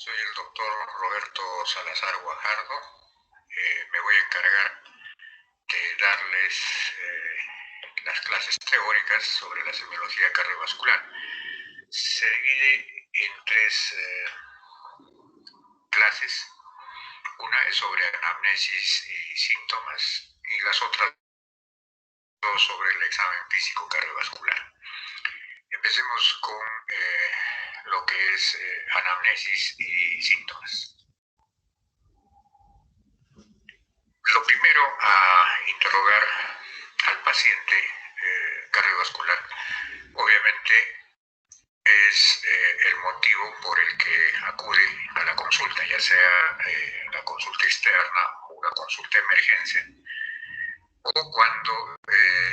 Soy el doctor Roberto Salazar Guajardo. Me voy a encargar de darles las clases teóricas sobre la semiología cardiovascular. Se divide en tres clases. Una es sobre anamnesis y síntomas y las otras dos sobre el examen físico cardiovascular. Empecemos con lo que es anamnesis y síntomas. Lo primero a interrogar al paciente cardiovascular, obviamente, es el motivo por el que acude a la consulta, ya sea la consulta externa o una consulta de emergencia, o cuando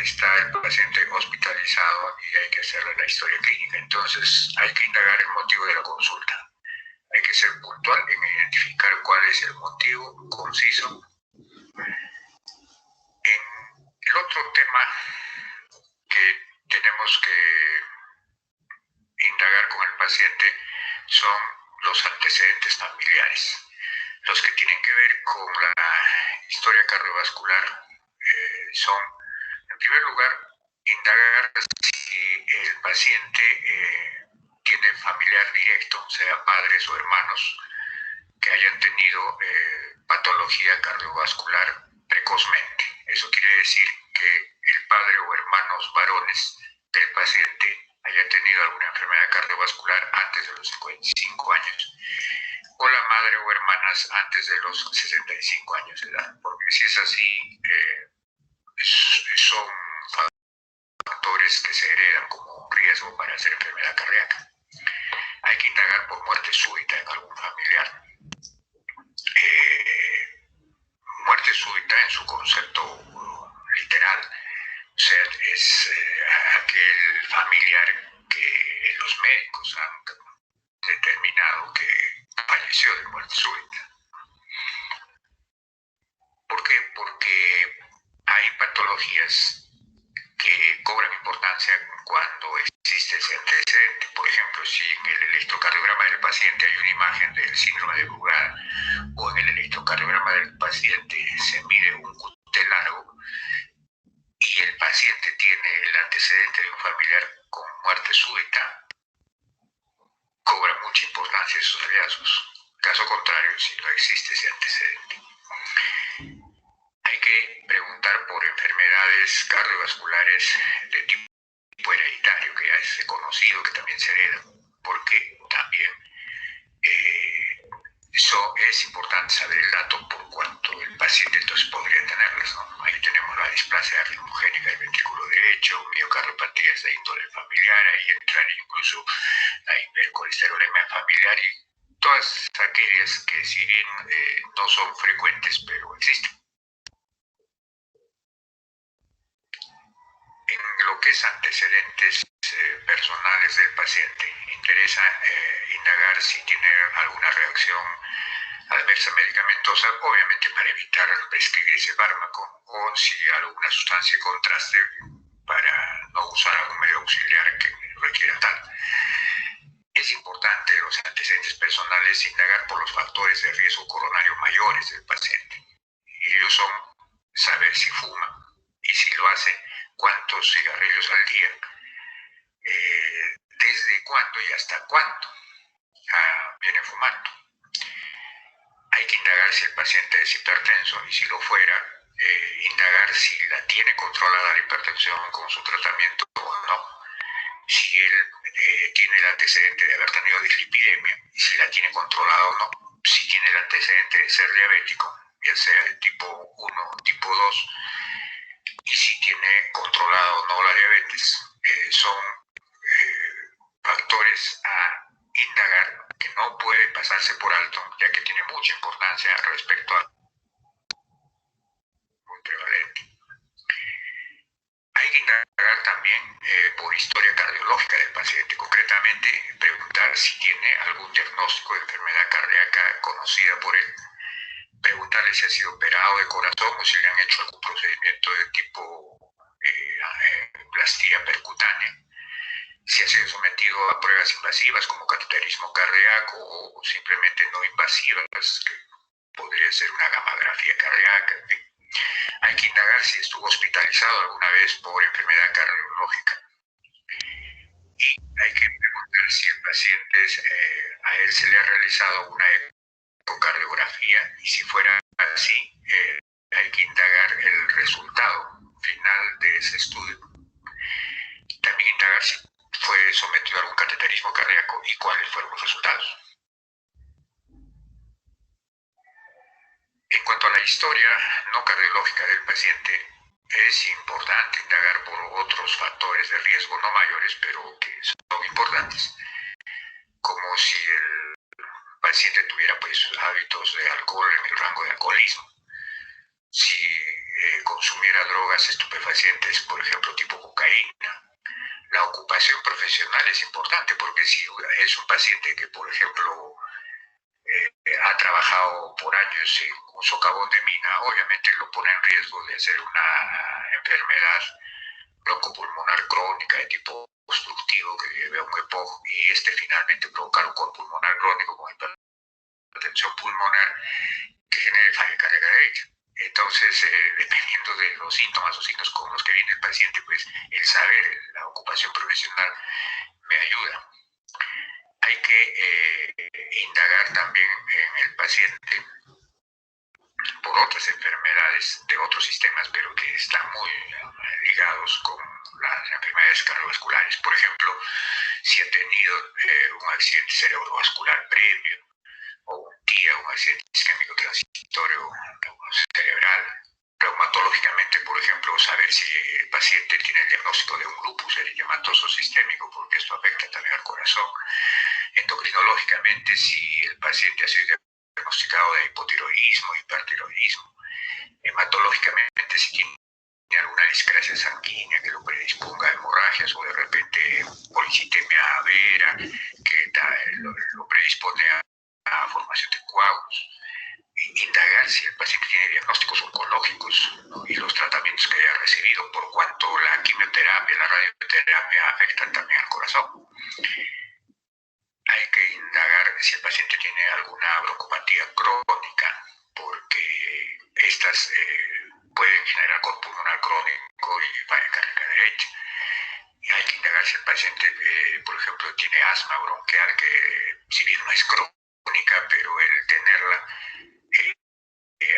está el paciente hospitalizado y hay que hacerle la historia clínica. Entonces hay que indagar el motivo de la consulta. Hay que ser puntual en identificar cuál es el motivo conciso. El otro tema que tenemos que indagar con el paciente son los antecedentes familiares, los que tienen que ver con la historia cardiovascular. Son, en primer lugar, indagar si el paciente tiene familiar directo, sea padres o hermanos, que hayan tenido patología cardiovascular precozmente. Eso quiere decir que el padre o hermanos varones del paciente haya tenido alguna enfermedad cardiovascular antes de los 55 años, o la madre o hermanas antes de los 65 años de edad, porque si es así, son factores que se heredan como un riesgo para hacer enfermedad cardíaca. Hay que indagar por muerte súbita en algún familiar. Muerte súbita en su concepto literal, o sea, es aquel familiar que los médicos han determinado que falleció de muerte súbita. ¿Por qué? Porque hay patologías que cobran importancia cuando existe ese antecedente. Por ejemplo, si en el electrocardiograma del paciente hay una imagen del síndrome de Brugada, o en el electrocardiograma del paciente se mide un QT largo y el paciente tiene el antecedente de un familiar con muerte súbita, cobra mucha importancia esos hallazgos. Caso contrario, si no existe ese antecedente. Hay que preguntar por enfermedades cardiovasculares de tipo hereditario, que ya es conocido que también se hereda, porque también eso es importante saber el dato por cuanto el paciente entonces podría tenerlas, ¿no? Ahí tenemos la displasia ritmogénica del ventrículo derecho, miocardiopatías de índole familiar, ahí entran incluso la hipercolesterolemia familiar y todas aquellas que si bien no son frecuentes, pero existen. En lo que es antecedentes personales del paciente, interesa indagar si tiene alguna reacción adversa medicamentosa, obviamente para evitar prescribir ese fármaco, o si alguna sustancia de contraste para no usar algún medio auxiliar que requiera tal. Es importante los antecedentes personales indagar por los factores de riesgo coronario mayores del paciente. Y ellos son saber si fuma y si lo hace, cuántos cigarrillos al día, desde cuándo y hasta cuándo viene fumando. Hay que indagar si el paciente es hipertenso y si lo fuera, indagar si la tiene controlada la hipertensión con su tratamiento o no. Si él tiene el antecedente de haber tenido dislipidemia y si la tiene controlada o no. Si tiene el antecedente de ser diabético, ya sea de tipo 1 o tipo 2, y si tiene controlada o no la diabetes, son factores a indagar que no puede pasarse por alto, ya que tiene mucha importancia respecto a muy prevalente. Hay que indagar también por historia cardiológica del paciente, concretamente preguntar si tiene algún diagnóstico de enfermedad cardíaca conocida por él, preguntarle si ha sido operado de corazón o si le han hecho algún procedimiento de tipo plastía percutánea. si ha sido sometido a pruebas invasivas como cateterismo cardíaco o simplemente no invasivas, que podría ser una gamografía cardíaca. Hay que indagar si estuvo hospitalizado alguna vez por enfermedad cardiológica. Y hay que preguntar si el paciente, a él se le ha realizado una ecocardiografía y si fuera así, hay que indagar el resultado final de ese estudio. También indagar si fue sometido a algún cateterismo cardíaco y cuáles fueron los resultados. En cuanto a la historia no cardiológica del paciente, es importante indagar por otros factores de riesgo no mayores, pero que son importantes, como si el paciente tuviera pues hábitos de alcohol en el rango de alcoholismo, si consumiera drogas estupefacientes, por ejemplo, tipo cocaína. La ocupación profesional es importante porque si es un paciente que, por ejemplo, ha trabajado por años en un socavón de mina, obviamente lo pone en riesgo de hacer una enfermedad broncopulmonar crónica de tipo obstructivo que lleve a un EPOC y finalmente provocar un coma pulmonar crónico con hipertensión pulmonar que genere falla cardíaca derecha. Entonces, dependiendo de los síntomas o signos con los que viene el paciente, pues el saber la ocupación profesional me ayuda. Hay que indagar también en el paciente por otras enfermedades de otros sistemas, pero que están muy ligados con las enfermedades cardiovasculares. Por ejemplo, si ha tenido un accidente cerebrovascular previo, o un TIA, un accidente isquémico transitorio cerebral. Reumatológicamente, por ejemplo, saber si el paciente tiene el diagnóstico de un lupus eritematoso sistémico, porque esto afecta también al corazón. Endocrinológicamente, si el paciente ha sido diagnosticado de hipotiroidismo, hipertiroidismo. Hematológicamente, si tiene alguna discrasia sanguínea que lo predisponga a hemorragias o de repente policitemia vera que lo predispone a formación de coágulos. Indagar si el paciente tiene diagnósticos oncológicos, ¿no? Y los tratamientos que haya recibido, por cuanto la quimioterapia, la radioterapia afectan también al corazón. Hay que indagar si el paciente tiene alguna broncopatía crónica, porque estas pueden generar coma pulmonar crónico y falla cardíaca derecha. Y hay que indagar si el paciente, por ejemplo, tiene asma bronquial, que si bien no es crónica, pero el tenerla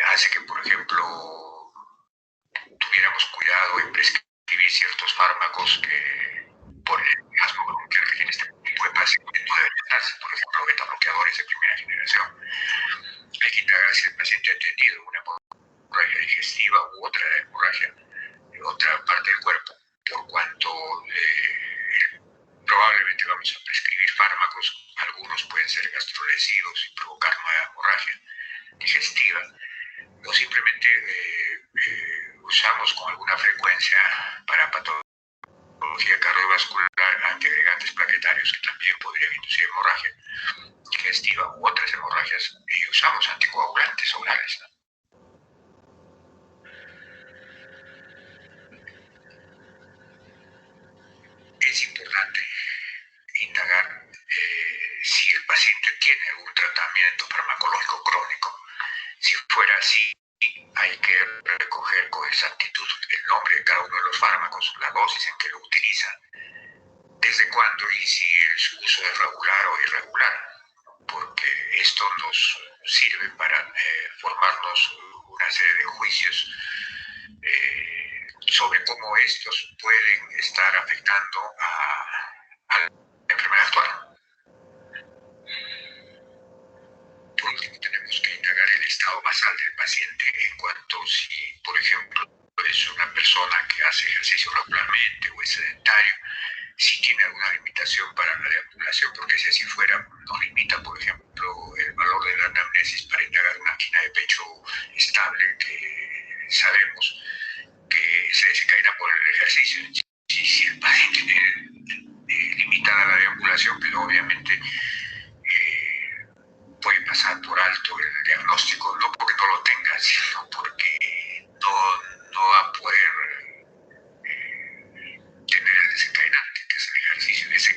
hace que, por ejemplo, tuviéramos cuidado en prescribir ciertos fármacos que por el asma bronquial que tiene este tipo de paciente no deben darse, por ejemplo, beta bloqueadores de primera generación. Hay que indagar si el paciente ha tenido una hemorragia digestiva u otra hemorragia de otra parte del cuerpo, por cuanto probablemente vamos a prescribir fármacos, algunos pueden ser gastrolesivos y provocar nueva hemorragia digestiva, o simplemente usamos con alguna frecuencia para patología cardiovascular antiagregantes plaquetarios que también podrían inducir hemorragia digestiva u otras hemorragias, y usamos anticoagulantes orales, ¿no? Es importante indagar si el paciente tiene algún tratamiento farmacológico crónico. Si fuera así, hay que recoger con exactitud el nombre de cada uno de los fármacos, la dosis en que lo utilizan, desde cuándo y si su uso es regular o irregular, porque esto nos sirve para formarnos una serie de juicios sobre cómo estos pueden estar afectando a la enfermedad actual. Por último, tenemos que indagar el estado basal del paciente en cuanto si, por ejemplo, es una persona que hace ejercicio regularmente o es sedentario, si tiene alguna limitación para la deambulación, porque si así fuera, nos limita, por ejemplo, el valor de la anamnesis para indagar una angina de pecho estable, que sabemos que se desencadena por el ejercicio. Si el paciente tiene limitada la deambulación, pero obviamente puede pasar por alto el diagnóstico, no porque no lo tenga, sino porque no va a poder tener el desencadenante, que es el ejercicio. Ese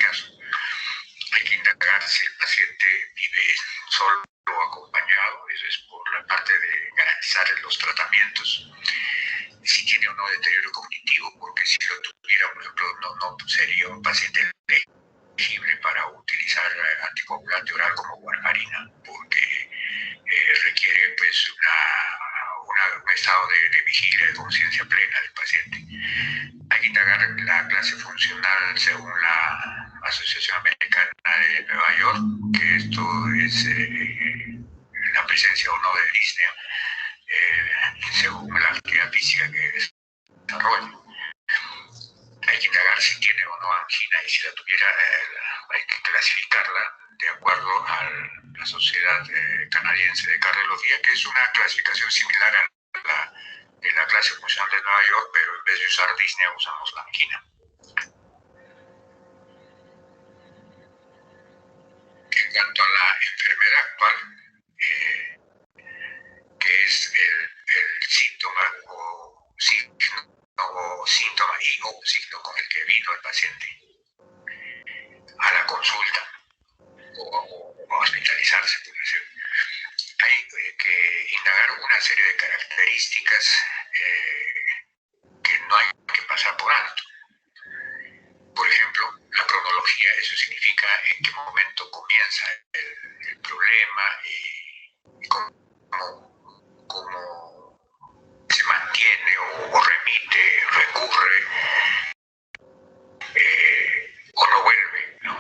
positivo, porque si lo tuviera, por ejemplo, no sería un paciente elegible para utilizar anticoagulante oral como warfarina, porque requiere pues un estado de vigilia, de conciencia plena del paciente. Hay que indagar la clase funcional según la Asociación Americana de Nueva York, que esto es la presencia o no de disnea, según la actividad física que desarrolla. Hay que indagar si tiene o no angina, y si la tuviera hay que clasificarla de acuerdo a la Sociedad Canadiense de Cardiología, que es una clasificación similar a la de la clase funcional de Nueva York, pero en vez de usar disnea usamos la angina. En cuanto a la enfermedad actual, que es el síntoma o síntoma y o signo con el que vino el paciente a la consulta o hospitalizarse, por decir. Hay que indagar una serie de características que no hay que pasar por alto. Por ejemplo, la cronología, eso significa en qué momento comienza el problema y cómo se mantiene o remite, recurre o no vuelve, ¿no?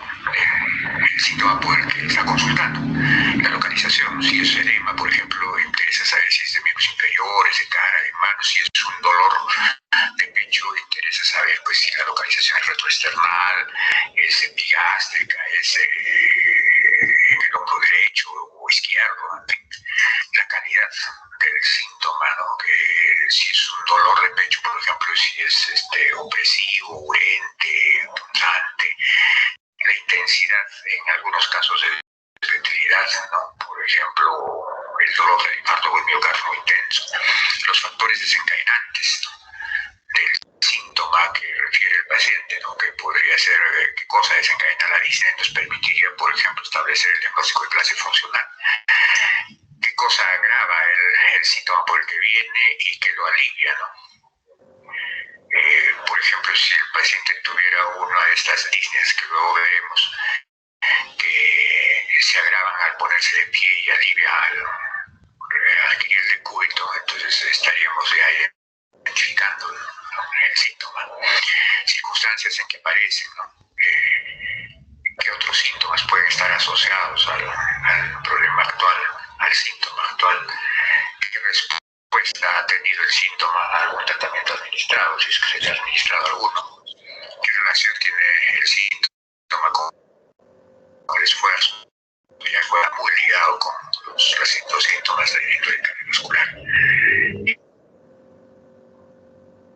El síntoma por el que está consultando. La localización, si es edema, por ejemplo, interesa saber si es de miembros inferiores, de cara, de manos. Si es un dolor de pecho, interesa saber pues si la localización es retroesternal, es epigástrica, es en el hombro derecho o izquierdo, en fin, la calidad del síntoma, ¿no? Que si es un dolor de pecho, por ejemplo, si es opresivo, urente, punzante, la intensidad en algunos casos de fertilidad, ¿no? Por ejemplo, el dolor del infarto o el miocardio muy intenso, los factores desencadenantes, ¿no?, del síntoma que refiere el paciente, ¿no?, que podría ser qué cosa desencadena la disnea, nos permitiría, por ejemplo, establecer el diagnóstico de clase funcional, qué cosa agrava el síntoma por el que viene y que lo alivia, ¿no? Por ejemplo, si el paciente tuviera una de estas disneas que luego veremos, que se agravan al ponerse de pie y alivia al adquirir el decúbito, entonces estaríamos ya identificando el síntoma. Circunstancias en que aparecen, ¿no? ¿Qué otros síntomas pueden estar asociados al problema actual, al síntoma actual? ¿Qué respuesta ha tenido el síntoma a algún tratamiento administrado, si es que se ha administrado alguno? ¿Qué relación tiene el síntoma con el esfuerzo? Ya fue muy ligado con los síntomas de índole cardiovascular.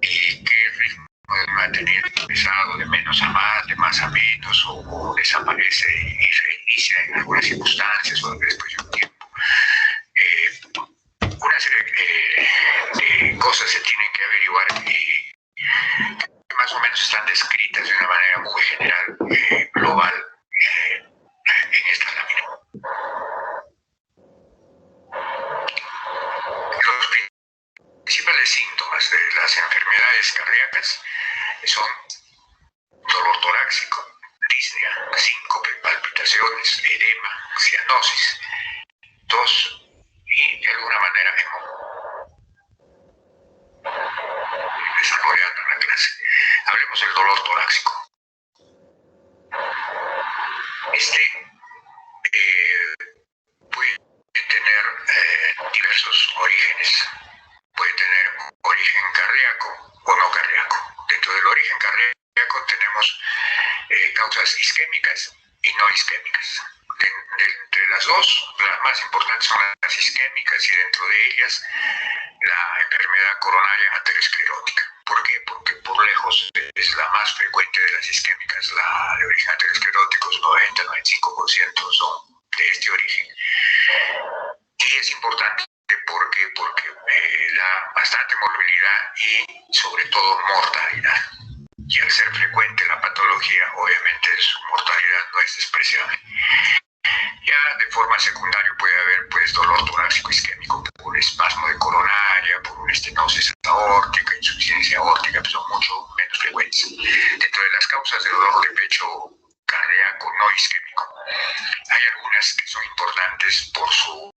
¿Y qué ritmo de mantener pesado, de menos a más, de más a menos, o desaparece y reinicia en algunas circunstancias o después de un tiempo? Una serie de cosas se tienen que averiguar y más o menos están descritas de una manera muy general, global, en esta lámina. Los principales síntomas de las enfermedades cardíacas son dolor torácico, disnea, síncope, palpitaciones, edema, cianosis, tos y de alguna manera desarrollando la clase. Hablemos del dolor torácico. Puede tener diversos orígenes. Puede tener origen cardíaco o no cardíaco. Dentro del origen cardíaco tenemos causas isquémicas y no isquémicas. Entre las dos, las más importantes son las isquémicas y dentro de ellas la enfermedad coronaria aterosclerótica. ¿Por qué? Porque por lejos es la más frecuente de las isquémicas. La de origen aterosclerótico, 90-95% son de este origen. Y es importante porque da bastante morbilidad y sobre todo mortalidad. Y al ser frecuente la patología, obviamente su mortalidad no es despreciable. Ya de forma secundaria puede haber pues dolor torácico isquémico por espasmo de coronaria, por una estenosis aórtica, insuficiencia aórtica, pues son mucho menos frecuentes. Dentro de las causas del dolor de pecho cardíaco no isquémico, hay algunas que son importantes por su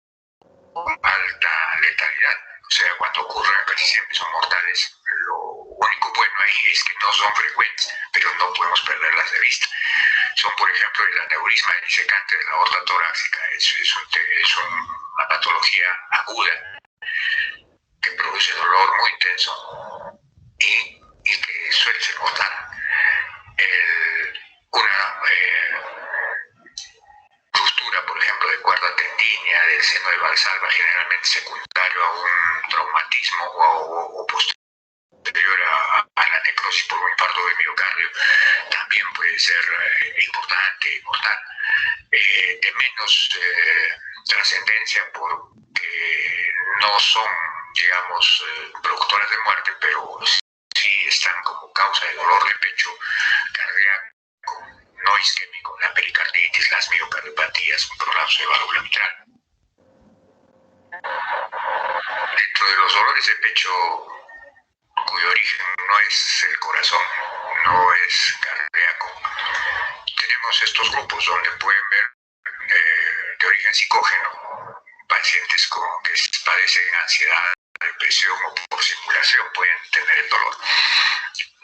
alta letalidad. O sea, cuando ocurren casi siempre son mortales. Lo único bueno ahí es que no son frecuentes, pero no podemos perderlas de vista. Son, por ejemplo, el aneurisma disecante de la aorta torácica. Es una patología aguda que produce dolor muy intenso y que suele ser mortal. Una ruptura, por ejemplo, de cuerda tendínea del seno de Valsalva, generalmente secundario a un traumatismo o posterior a la necrosis por un infarto de miocardio, también puede ser importante y mortal. De menos trascendencia porque no son, digamos, productoras de muerte, pero sí están como causa de dolor de pecho cardíaco no isquémico, la pericarditis, las miocardiopatías, un prolapso de válvula mitral. Dentro de los dolores de pecho cuyo origen no es el corazón, no es cardíaco, tenemos estos grupos donde pueden ver de origen psicógeno, pacientes que padecen ansiedad, depresión o por simulación pueden tener el dolor.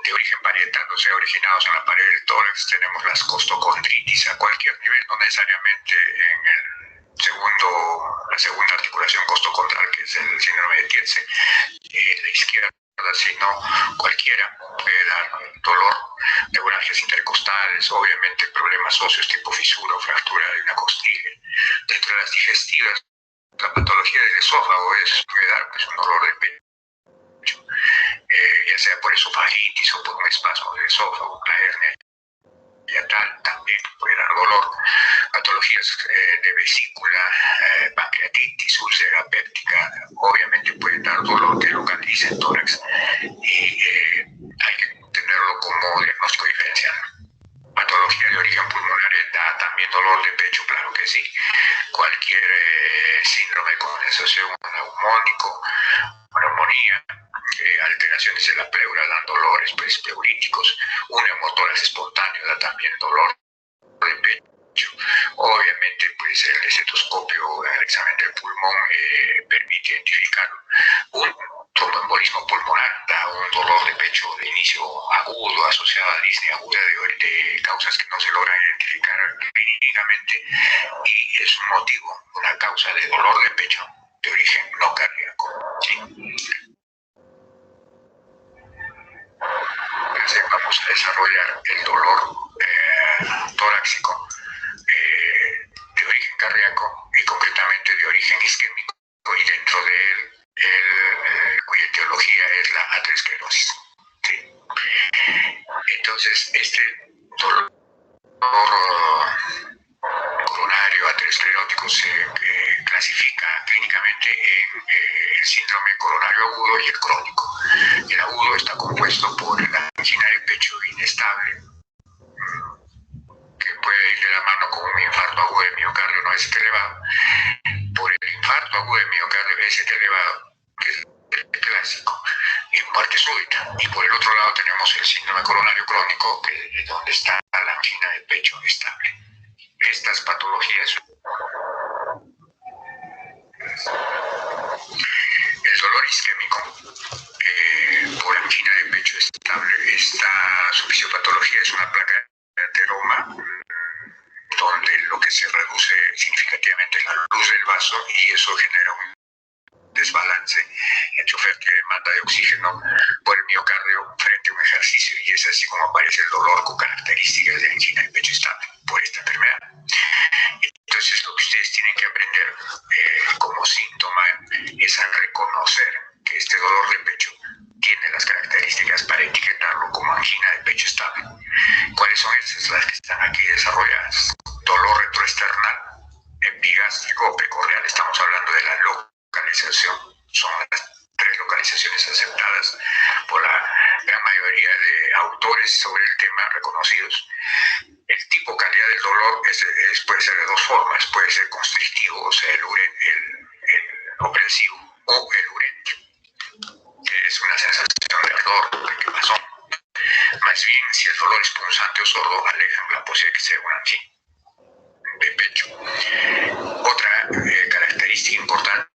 De origen parietal, o sea, originados en la pared del tórax, tenemos las costocondritis a cualquier nivel, no necesariamente en la segunda articulación costocondral, que es el síndrome de Tietze, la izquierda, sino cualquiera puede dar dolor, neuralgias intercostales, obviamente problemas óseos tipo fisura o fractura de una costilla. Dentro de las digestivas, la patología del esófago puede dar un dolor de pecho, ya sea por esofagitis o por un espasmo del esófago, la hernia hiatal también puede dar dolor. Patologías de vesícula, pancreatitis, úlcera péptica, obviamente pueden dar dolor que localiza el tórax y hay que tenerlo como diagnóstico diferencial. Patología de origen pulmonar da también dolor de pecho, claro que sí. Cualquier síndrome de condensación neumónico, neumonía, alteraciones en la pleura dan dolores pleuríticos, un hemotórax espontáneo da también dolor de pecho. Obviamente, pues el estetoscopio, el examen del pulmón permite identificar un tromboembolismo pulmonar, da un dolor de pecho de inicio agudo, asociado a disnea aguda de causas que no se logran identificar clínicamente y es un motivo, una causa de dolor de pecho de origen no cardíaco. ¿Sí? Entonces vamos a desarrollar el dolor torácico de origen cardíaco y concretamente de origen isquémico, y dentro de él cuya etiología es la aterosclerosis. ¿Sí? Entonces, este dolor coronario aterosclerótico se clasifica clínicamente en el síndrome coronario agudo y el crónico. El agudo está compuesto por la angina de pecho inestable, que puede ir de la mano con un infarto agudo de miocardio no ST elevado, por el infarto agudo de miocardio ST elevado, que es el clásico, y muerte súbita. Y por el otro lado tenemos el síndrome coronario crónico, que es donde está la angina de pecho estable. Estas patologías, el dolor isquémico por angina de pecho estable, su fisiopatología es una placa de ateroma donde lo que se reduce significativamente es la luz del vaso y eso genera un desbalance entre oferta y demanda de oxígeno por el miocardio frente a un ejercicio, y es así como aparece el dolor con características de angina de pecho estable por esta enfermedad. Entonces lo que ustedes tienen que aprender como síntoma es a reconocer que este dolor de pecho tiene las características para etiquetarlo como angina de pecho estable. ¿Cuáles son esas? Las que están aquí desarrolladas. Dolor retroesternal, epigástrico o precordial. Estamos hablando de la localización. Son las 3 localizaciones aceptadas por la gran mayoría de autores sobre el tema reconocidos. El tipo calidad del dolor puede ser de 2 formas. Puede ser constrictivo, o sea, el opresivo, o el urente, que es una sensación de ardor, de quemazón. Más bien, si el dolor es punzante o sordo, alejan la posibilidad de que sea una angina de pecho. Otra característica importante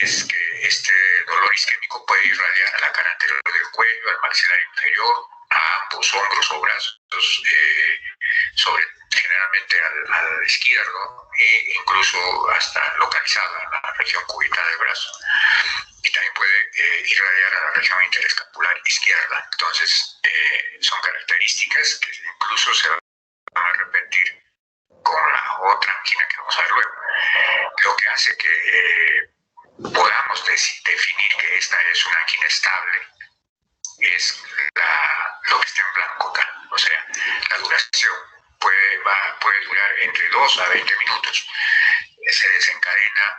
es que este dolor isquémico puede irradiar a la cara anterior del cuello, al maxilar inferior, a ambos hombros o brazos, generalmente al izquierdo, e incluso hasta localizada en la región cubital del brazo. Y también puede irradiar a la región interescapular izquierda. Entonces, son características que incluso se van a repetir con la otra angina que vamos a ver luego. Lo que hace que podamos definir que esta es una angina estable es lo que está en blanco acá. O sea, la duración puede durar entre 2 a 20 minutos. Se desencadena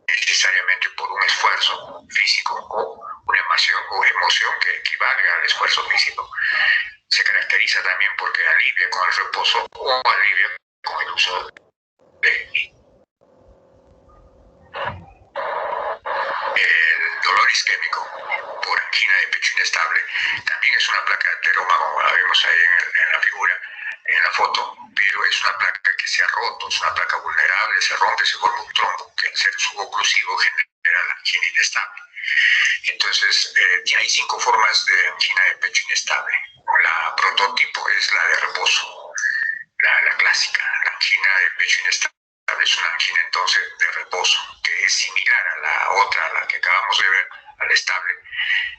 necesariamente por un esfuerzo físico o una emoción que equivale al esfuerzo físico. Se caracteriza también porque alivia con el reposo o alivia con el uso de el dolor isquémico por angina de pecho inestable. También es una placa de ateroma, como la vemos ahí en la figura, en la foto, pero es una placa que se ha roto, es una placa vulnerable, se rompe, se forma un trombo que al ser suboclusivo genera la angina inestable. Entonces, hay 5 formas de angina de pecho inestable. La prototipo es la de reposo, la clásica. La angina de pecho inestable es una angina entonces de reposo, que es similar a la otra, a la que acabamos de ver, al estable,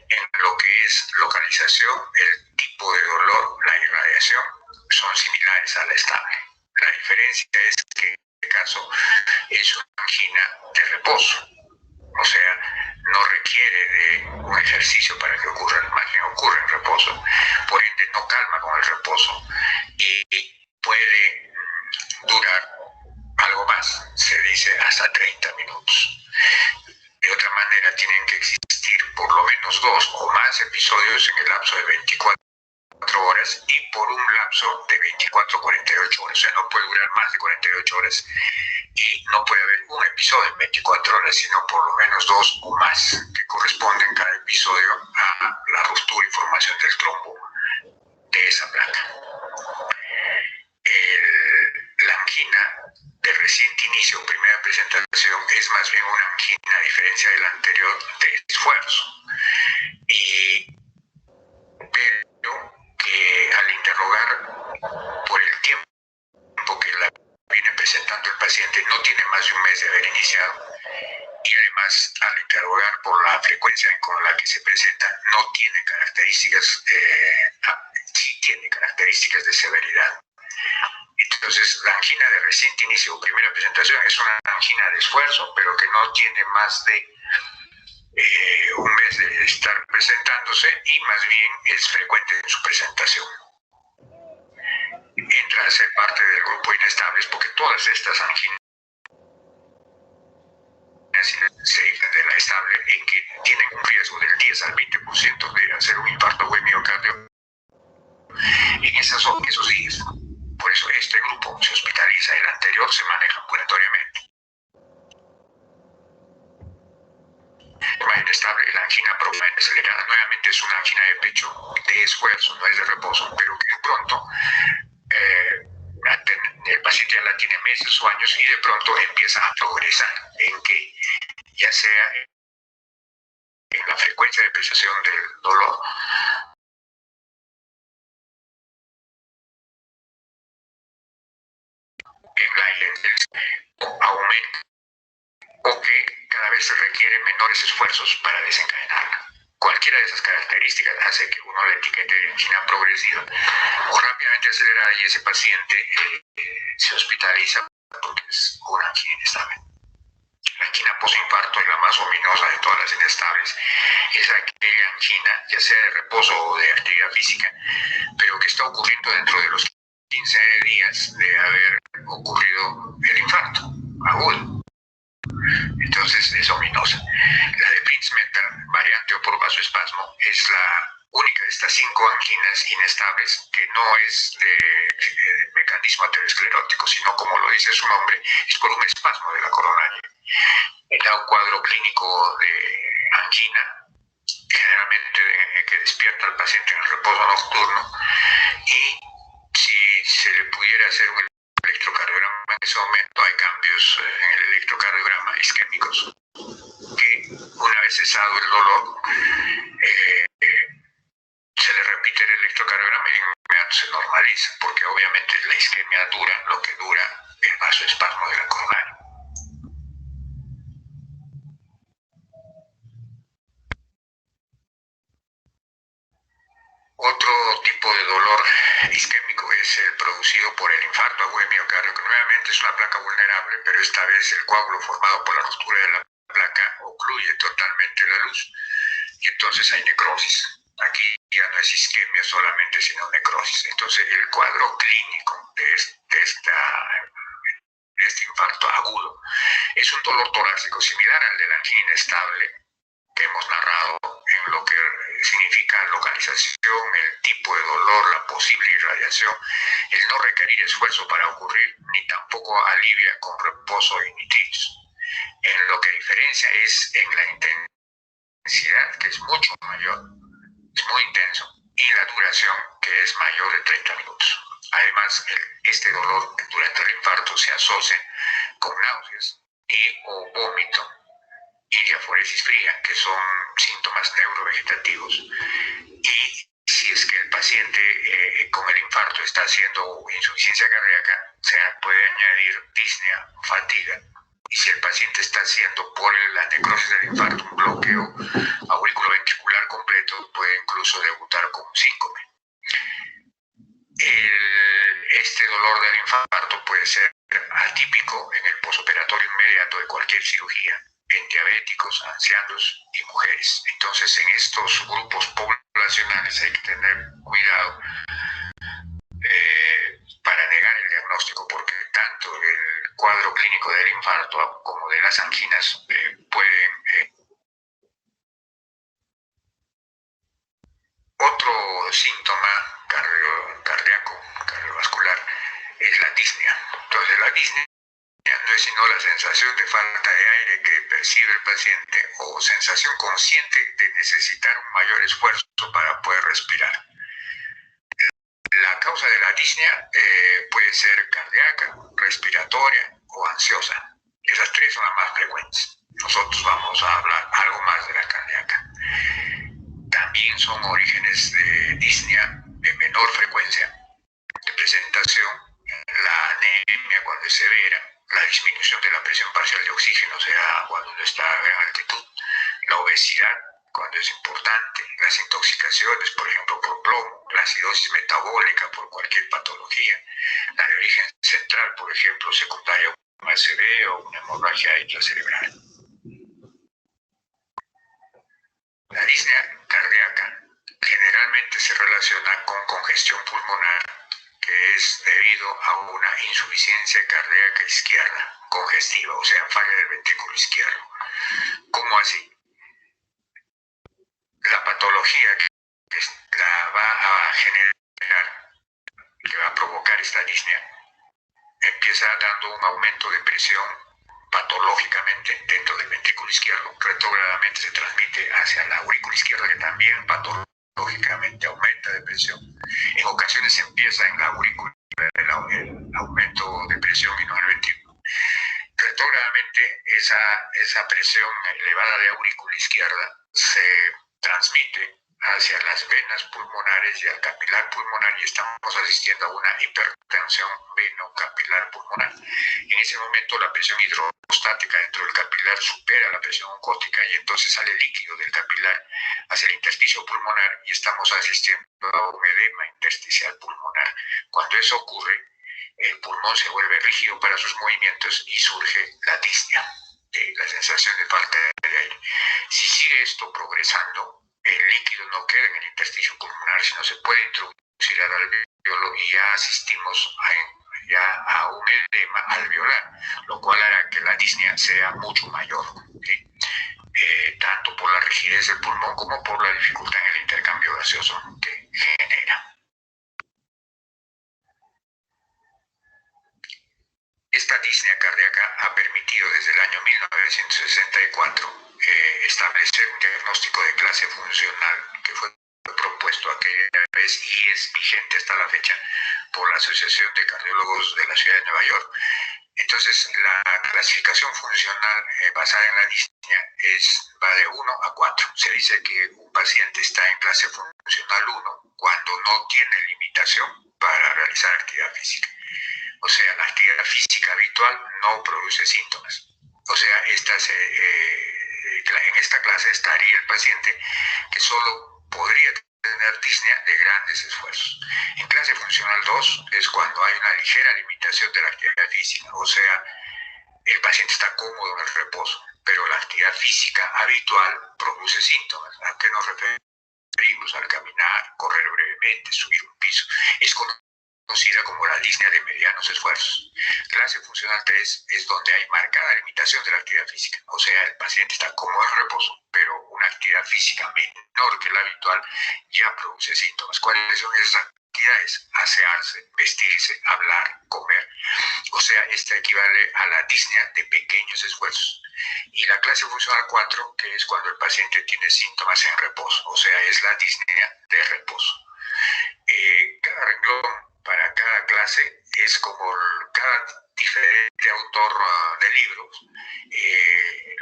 en lo que es localización, el tipo de dolor, la irradiación, son similares a la estable. La diferencia es que en este caso es una angina de reposo, o sea, no requiere de un ejercicio para que ocurra, más bien ocurre en reposo, por ende no calma con el reposo y puede durar algo más, se dice hasta 30 minutos. De otra manera, tienen que existir por lo menos 2 o más episodios en el lapso de 24 horas y por un lapso de 24 a 48 horas. O sea, no puede durar más de 48 horas y no puede haber un episodio en 24 horas, sino por lo menos 2 o más, que corresponden cada episodio a la ruptura y formación del trombo de esa placa. La angina de reciente inicio o primera presentación es más bien una angina, a diferencia de la anterior, de esfuerzo. Pero que al interrogar por el tiempo que la viene presentando el paciente, no tiene más de un mes de haber iniciado. Y además, al interrogar por la frecuencia con la que se presenta, no tiene características, sí tiene características de severidad. Entonces, la angina de reciente inicio o primera presentación es una angina de esfuerzo, pero que no tiene más de un mes de estar presentándose y más bien es frecuente en su presentación. Entra a ser parte del grupo inestables porque todas estas anginas de la estable en que tienen un riesgo del 10 al 20% de hacer un infarto o miocardio en esos días. Por eso este grupo se hospitaliza, el anterior se maneja ambulatoriamente. Inestable, la angina profunda acelerada nuevamente es una angina de pecho de esfuerzo, no es de reposo, pero que de pronto el paciente ya la tiene meses o años y de pronto empieza a progresar en que ya sea en la frecuencia de percepción del dolor en la intensidad aumenta o que cada vez se requieren menores esfuerzos para desencadenarla. Cualquiera de esas características hace que uno la etiquete de angina progresiva o rápidamente acelerada y ese paciente se hospitaliza porque es una angina inestable. La angina posinfarto es la más ominosa de todas las inestables. Es aquella angina, ya sea de reposo o de actividad física, pero que está ocurriendo dentro de los 15 días de haber ocurrido el infarto agudo. Entonces es ominosa. La de Prince-Metal, variante o por vasoespasmo, es la única de estas 5 anginas inestables que no es de mecanismo aterosclerótico, sino como lo dice su nombre, es por un espasmo de la coronaria. Da un cuadro clínico de angina generalmente que despierta al paciente en el reposo nocturno, y si se le pudiera hacer un electrocardiograma en ese momento, hay cambios en el electrocardiograma isquémicos que, una vez cesado el dolor, se le repite el electrocardiograma y en inmediato se normaliza, porque obviamente la isquemia dura lo que dura el vasoespasmo de la coronaria. Otro tipo de dolor isquémico es el producido por el infarto agudo de miocardio, que nuevamente es una placa vulnerable, pero esta vez el coágulo formado por la ruptura de la placa ocluye totalmente la luz y entonces hay necrosis. Aquí ya no es isquemia solamente, sino necrosis. Entonces el cuadro clínico de este infarto agudo es un dolor torácico similar al de la angina inestable que hemos narrado en lo que significa localización, el tipo de dolor, la posible irradiación, el no requerir esfuerzo para ocurrir, ni tampoco alivia con reposo y nitritis. En lo que diferencia es en la intensidad, que es mucho mayor, es muy intenso, y la duración, que es mayor de 30 minutos. Además, este dolor durante el infarto se asocia con náuseas y o vómito y diaforesis fría, que son síntomas neurovegetativos. Y si es que el paciente con el infarto está haciendo insuficiencia cardíaca, se puede añadir disnea, fatiga. Y si el paciente está haciendo por la necrosis del infarto un bloqueo auriculoventricular completo, puede incluso debutar con síncope. Este dolor del infarto puede ser atípico en el posoperatorio inmediato de cualquier cirugía, en diabéticos, ancianos y mujeres. Entonces, en estos grupos poblacionales hay que tener cuidado para negar el diagnóstico, porque tanto el cuadro clínico del infarto como de las anginas pueden... Otro síntoma cardiovascular es la disnea. Entonces, la disnea no es sino la sensación de falta de aire que percibe el paciente o sensación consciente de necesitar un mayor esfuerzo para poder respirar. La causa de la disnea puede ser cardíaca, respiratoria o ansiosa. Esas tres son las más frecuentes. Nosotros vamos a hablar algo más de la cardíaca. También son orígenes de disnea de menor frecuencia de presentación, la anemia cuando es severa, la disminución de la presión parcial de oxígeno, o sea, cuando uno está a gran altitud, la obesidad cuando es importante, las intoxicaciones, por ejemplo, por plomo, la acidosis metabólica por cualquier patología, la de origen central, por ejemplo, secundaria a un ACV o una hemorragia intracerebral. La disnea cardíaca generalmente se relaciona con congestión pulmonar, que es debido a una insuficiencia cardíaca izquierda, congestiva, o sea, falla del ventrículo izquierdo. ¿Cómo así? La patología que la va a generar, que va a provocar esta disnea, empieza dando un aumento de presión patológicamente dentro del ventrículo izquierdo. Retrógradamente se transmite hacia la aurícula izquierda, que también patológicamente aumenta de presión. En ocasiones empieza en la aurícula el aumento de presión y no en el ventrículo. Retrógradamente esa presión elevada de aurícula izquierda se transmite hacia las venas pulmonares y al capilar pulmonar, y estamos asistiendo a una hipertensión venocapilar pulmonar. En ese momento la presión hidrostática dentro del capilar supera la presión oncótica y entonces sale líquido del capilar hacia el intersticio pulmonar y estamos asistiendo a un edema intersticial pulmonar. Cuando eso ocurre, el pulmón se vuelve rígido para sus movimientos y surge la disnea, la sensación de falta de aire. Si sigue esto progresando, el líquido no queda en el intersticio pulmonar, sino se puede introducir al alveolo y ya asistimos a un edema alveolar, lo cual hará que la disnea sea mucho mayor, tanto por la rigidez del pulmón como por la dificultad en el intercambio gaseoso que genera. Esta disnea cardíaca ha permitido desde el año 1964 establecer un diagnóstico de clase funcional que fue propuesto aquella vez y es vigente hasta la fecha por la Asociación de Cardiólogos de la Ciudad de Nueva York. Entonces, la clasificación funcional basada en la disnea va de 1 a 4. Se dice que un paciente está en clase funcional 1 cuando no tiene limitación para realizar actividad física. O sea, la actividad física habitual no produce síntomas. O sea, en esta clase estaría el paciente que solo podría tener disnea de grandes esfuerzos. En clase funcional 2 es cuando hay una ligera limitación de la actividad física, o sea, el paciente está cómodo en el reposo, pero la actividad física habitual produce síntomas. ¿A qué nos referimos? Al caminar, correr brevemente, subir un piso. Es conocida como la disnea de medianos esfuerzos. Clase funcional 3 es donde hay marcada limitación de la actividad física, o sea, el paciente está cómodo en reposo, pero una actividad física menor que la habitual ya produce síntomas. ¿Cuáles son esas actividades? Asearse, vestirse, hablar, comer. O sea, esta equivale a la disnea de pequeños esfuerzos. Y la clase funcional 4, que es cuando el paciente tiene síntomas en reposo, o sea, es la disnea de reposo. Cada renglón para cada clase es como cada diferente autor de libros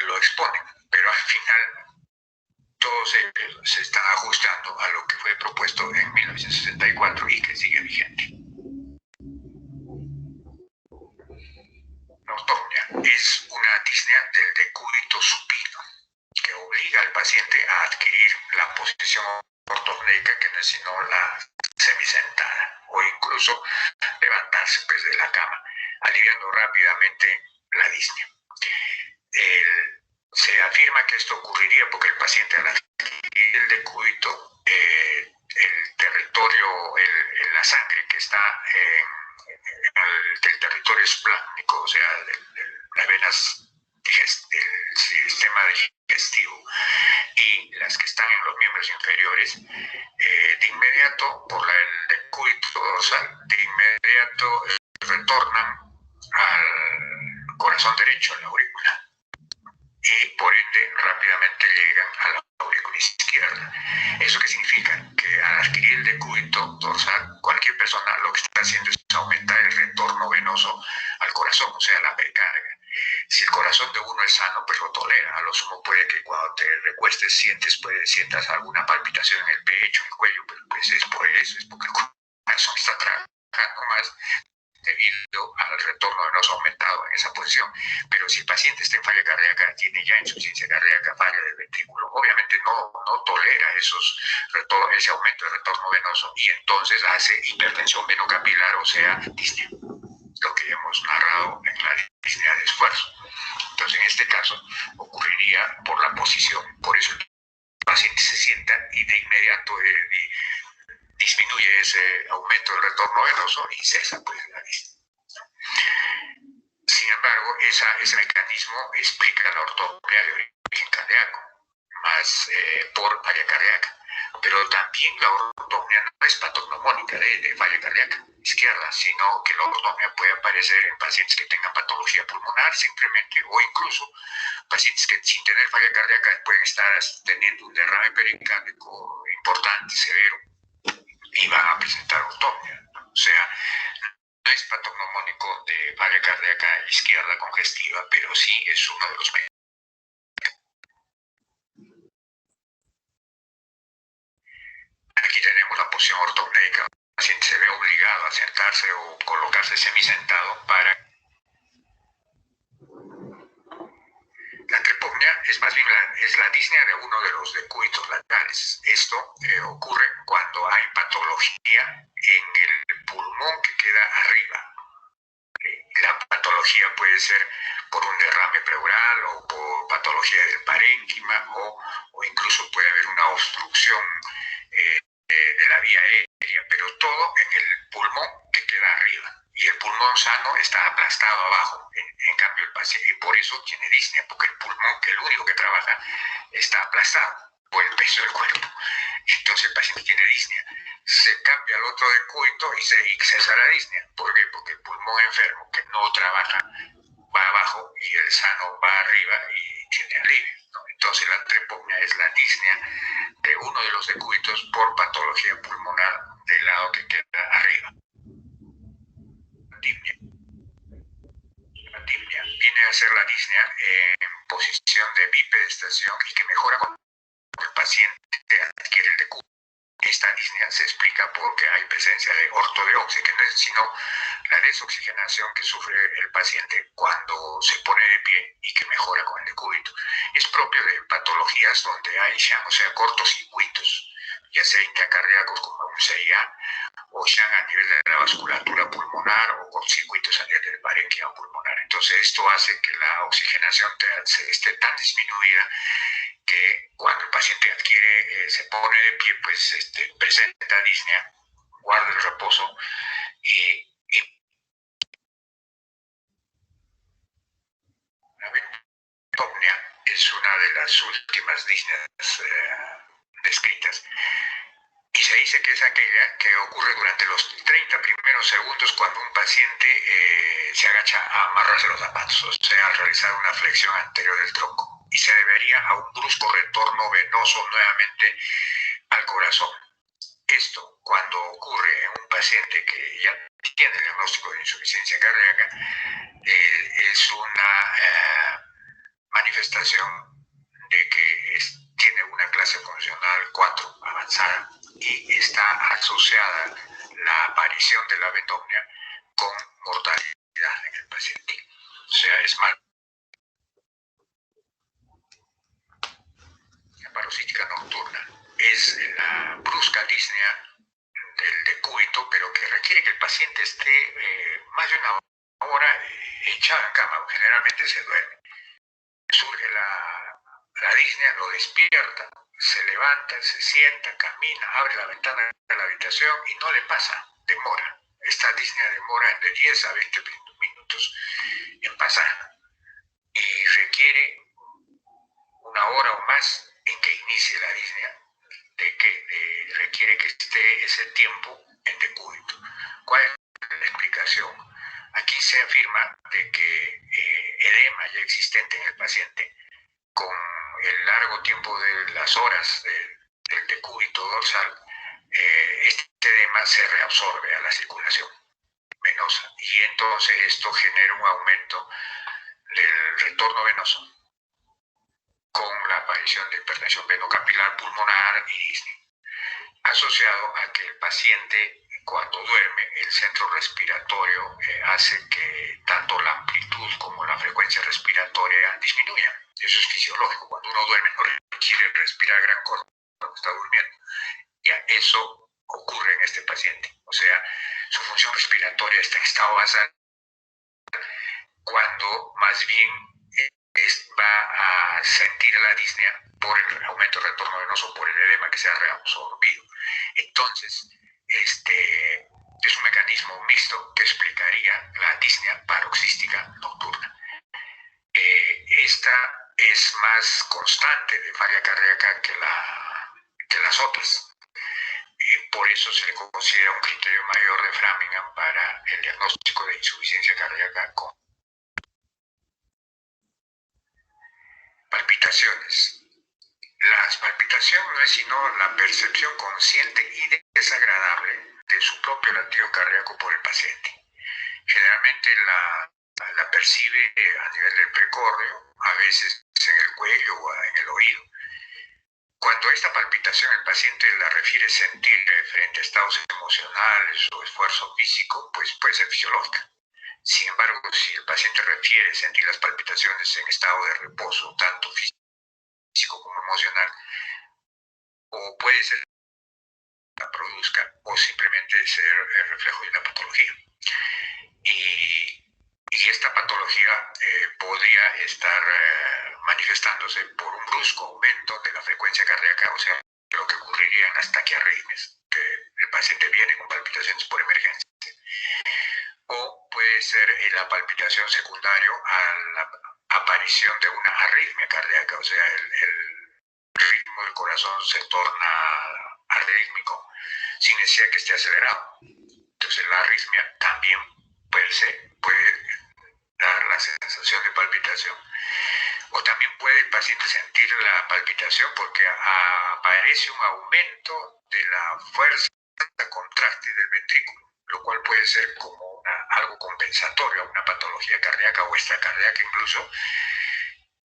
lo expone, pero al final todos ellos se están ajustando a lo que fue propuesto en 1964 y que sigue vigente. Nostomia es una disnea del decúbito supino que obliga al paciente a adquirir la posición ortopnéica que es sino la semisentada o incluso levantarse pues, de la cama, aliviando rápidamente la disnea. Se afirma que esto ocurriría porque el paciente al adquirir el decúbito, el territorio, la sangre que está del territorio esplácnico, o sea, de las venas del sistema digestivo y las que están en los miembros inferiores, de inmediato, por el decúbito dorsal, de inmediato retornan al corazón derecho, a la aurícula, y por ende rápidamente llegan a la aurícula izquierda. ¿Eso qué significa? Que al adquirir el decúbito dorsal, cualquier persona lo que está haciendo es aumentar el retorno venoso al corazón, o sea, la precarga. Si el corazón de uno es sano, pues lo tolera. A lo sumo puede que cuando te recuestes sientas alguna palpitación en el pecho, en el cuello, pero pues es por eso, es porque el corazón está trabajando más debido al retorno venoso aumentado en esa posición. Pero si el paciente está en falla cardíaca, tiene ya insuficiencia cardíaca, falla del ventrículo, obviamente no tolera ese aumento de retorno venoso y entonces hace hipertensión venocapilar, o sea, disnea, lo que hemos narrado en la disnea de esfuerzo. Entonces, en este caso, ocurriría por la posición. Por eso el paciente se sienta y de inmediato disminuye ese aumento del retorno venoso y cesa pues la disnea. Sin embargo, ese mecanismo explica la ortopnea de origen cardíaco, más por falla cardíaca. Pero también la ortopnea no es patognomónica de falla cardíaca izquierda, sino que la ortopnea puede aparecer en pacientes que tengan patología pulmonar simplemente, o incluso pacientes que sin tener falla cardíaca pueden estar teniendo un derrame pericárdico importante, severo, y van a presentar ortopnea. O sea, no es patognomónico de falla cardíaca izquierda congestiva, pero sí es uno de los medios. Aquí tenemos la posición ortopnéica. El paciente se ve obligado a sentarse o colocarse semisentado para... La tripopnea es más bien la disnea de uno de los decúbitos laterales. Esto ocurre cuando hay patología en el pulmón que queda arriba. La patología puede ser por un derrame pleural o por patología del parénquima o incluso puede haber una obstrucción de la vía aérea, pero todo en el pulmón que queda arriba. Y el pulmón sano está aplastado abajo. En cambio, el paciente por eso tiene disnea, porque el pulmón, que es el único que trabaja, está aplastado por el peso del cuerpo. Entonces el paciente tiene disnea. Se cambia al otro decúbito y cesa la disnea. ¿Por qué? Porque el pulmón enfermo, que no trabaja, va abajo y el sano va arriba y tiene alivio, ¿no? Entonces la trepopnia es la disnea de uno de los decúbitos por patología pulmonar del lado que queda arriba. La tipnia viene a ser la disnea en posición de bipedestación y que mejora cuando el paciente adquiere el decúbito. Esta disnea se explica porque hay presencia de ortodeoxia, que no es sino la desoxigenación que sufre el paciente cuando se pone de pie y que mejora con el decúbito. Es propio de patologías donde hay Shan, o sea, cortocircuitos, ya sea intracardíacos como un CIA, o Shan a nivel de la vasculatura pulmonar o cortocircuitos a nivel del parénquima pulmonar. Entonces esto hace que la oxigenación esté tan disminuida que cuando el paciente se pone de pie, pues presenta disnea, guarda el reposo y la ventopnia es una de las últimas disneas descritas. Y se dice que es aquella que ocurre durante los 30 primeros segundos cuando un paciente se agacha a amarrarse los zapatos, o sea, al realizar una flexión anterior del tronco. Y se debería a un brusco retorno venoso nuevamente al corazón. Esto, cuando ocurre en un paciente que ya tiene el diagnóstico de insuficiencia cardíaca, es una manifestación de que tiene una clase funcional 4 avanzada y está asociada la aparición de la ventopnia con mortalidad en el paciente. O sea, es mal. La paroxística nocturna es la brusca disnea del decúbito, pero que requiere que el paciente esté más de una hora echado en cama. Generalmente se duerme. Surge la disnea, lo despierta, se levanta, se sienta, camina, abre la ventana de la habitación y no le pasa, demora. Esta disnea demora de 10 a 20 minutos en pasar y requiere una hora o más en que inicie la disnea, requiere que esté ese tiempo en decúbito. ¿Cuál es la explicación? Aquí se afirma de que edema ya existente en el paciente, con el largo tiempo de las horas del decúbito dorsal, este edema se reabsorbe a la circulación venosa y entonces esto genera un aumento del retorno venoso con la aparición de hipertensión venocapilar pulmonar y disnea, asociado a que el paciente cuando duerme el centro respiratorio hace que tanto la amplitud como la frecuencia respiratoria disminuyan. Eso es fisiológico. Cuando uno duerme no requiere respirar gran cosa cuando está durmiendo. Ya eso ocurre en este paciente. O sea, su función respiratoria está en estado basal cuando más bien va a sentir la disnea por el aumento del retorno venoso, por el edema que se ha reabsorbido. Entonces, es un mecanismo mixto que explicaría la disnea paroxística nocturna. Esta es más constante de falla cardíaca que las otras. Por eso se le considera un criterio mayor de Framingham para el diagnóstico de insuficiencia cardíaca con palpitaciones. Las palpitaciones no es sino la percepción consciente y desagradable de su propio latido cardíaco por el paciente. Generalmente la percibe a nivel del precordio, a veces en el cuello o en el oído. Cuando esta palpitación el paciente la refiere sentir frente a estados emocionales o esfuerzo físico, pues puede ser fisiológica. Sin embargo, si el paciente refiere sentir las palpitaciones en estado de reposo, tanto físico como emocional, o puede ser que la produzca o simplemente ser el reflejo de la patología. Y esta patología podría estar manifestándose por un brusco aumento de la frecuencia cardíaca, o sea, lo que ocurriría en las taquiarritmias, que el paciente viene con palpitaciones por emergencia. O puede ser la palpitación secundaria a la aparición de una arritmia cardíaca, o sea, el ritmo del corazón se torna arrítmico sin necesidad que esté acelerado. Entonces la arritmia también puede dar la sensación de palpitación. O también puede el paciente sentir la palpitación porque aparece un aumento de la fuerza contráctil del ventrículo, lo cual puede ser como algo compensatorio a una patología cardíaca o extracardíaca incluso,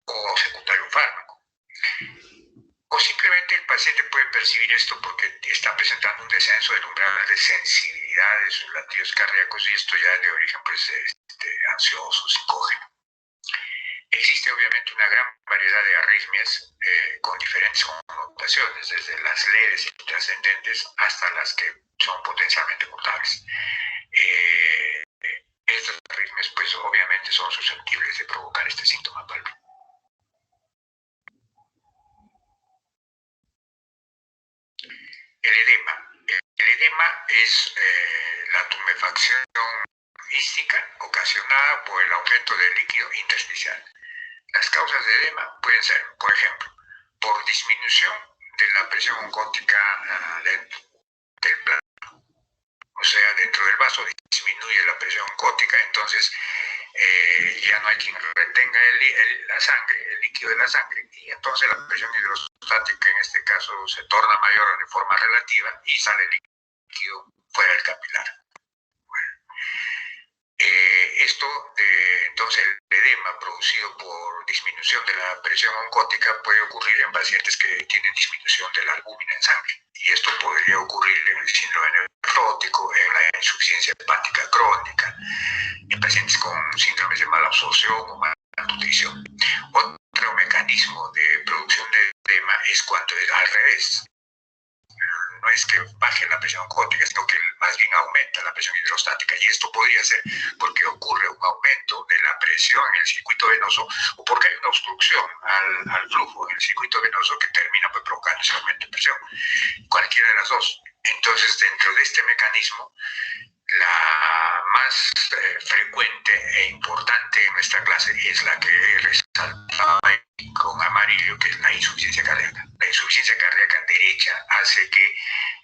o secundario a un fármaco. O simplemente el paciente puede percibir esto porque está presentando un descenso del umbral de sensibilidad de sus latidos cardíacos, y esto ya es de origen pues, ansioso, psicógeno. Existe obviamente una gran variedad de arritmias con diferentes connotaciones, desde las leves y trascendentes hasta las que son potencialmente mortales. Estas arritmias pues obviamente son susceptibles de provocar este síntoma palpitante. El edema. El edema es la tumefacción mística ocasionada por el aumento del líquido intersticial. Las causas de edema pueden ser, por ejemplo, por disminución de la presión oncótica dentro del plano. O sea, dentro del vaso disminuye la presión oncótica, entonces ya no hay quien retenga la sangre, el líquido de la sangre, y entonces la presión hidrostática en este caso se torna mayor de forma relativa y sale el líquido fuera del capilar. Entonces el edema producido por disminución de la presión oncótica puede ocurrir en pacientes que tienen disminución de la albúmina en sangre, y esto podría ocurrir en el síndrome nefrótico, en la insuficiencia hepática crónica, en pacientes con síndromes de mala absorción o malnutrición. Otro mecanismo de producción de edema es cuando es al revés. No es que baje la presión oncótica, sino que más bien aumenta la presión hidrostática, y esto podría ser porque ocurre un aumento de la presión en el circuito venoso o porque hay una obstrucción al flujo en el circuito venoso que termina pues, provocando ese aumento de presión. Cualquiera de las dos. Entonces, dentro de este mecanismo, la más frecuente e importante en nuestra clase es la que he resaltado con amarillo, que es la insuficiencia cardíaca. La insuficiencia cardíaca derecha hace que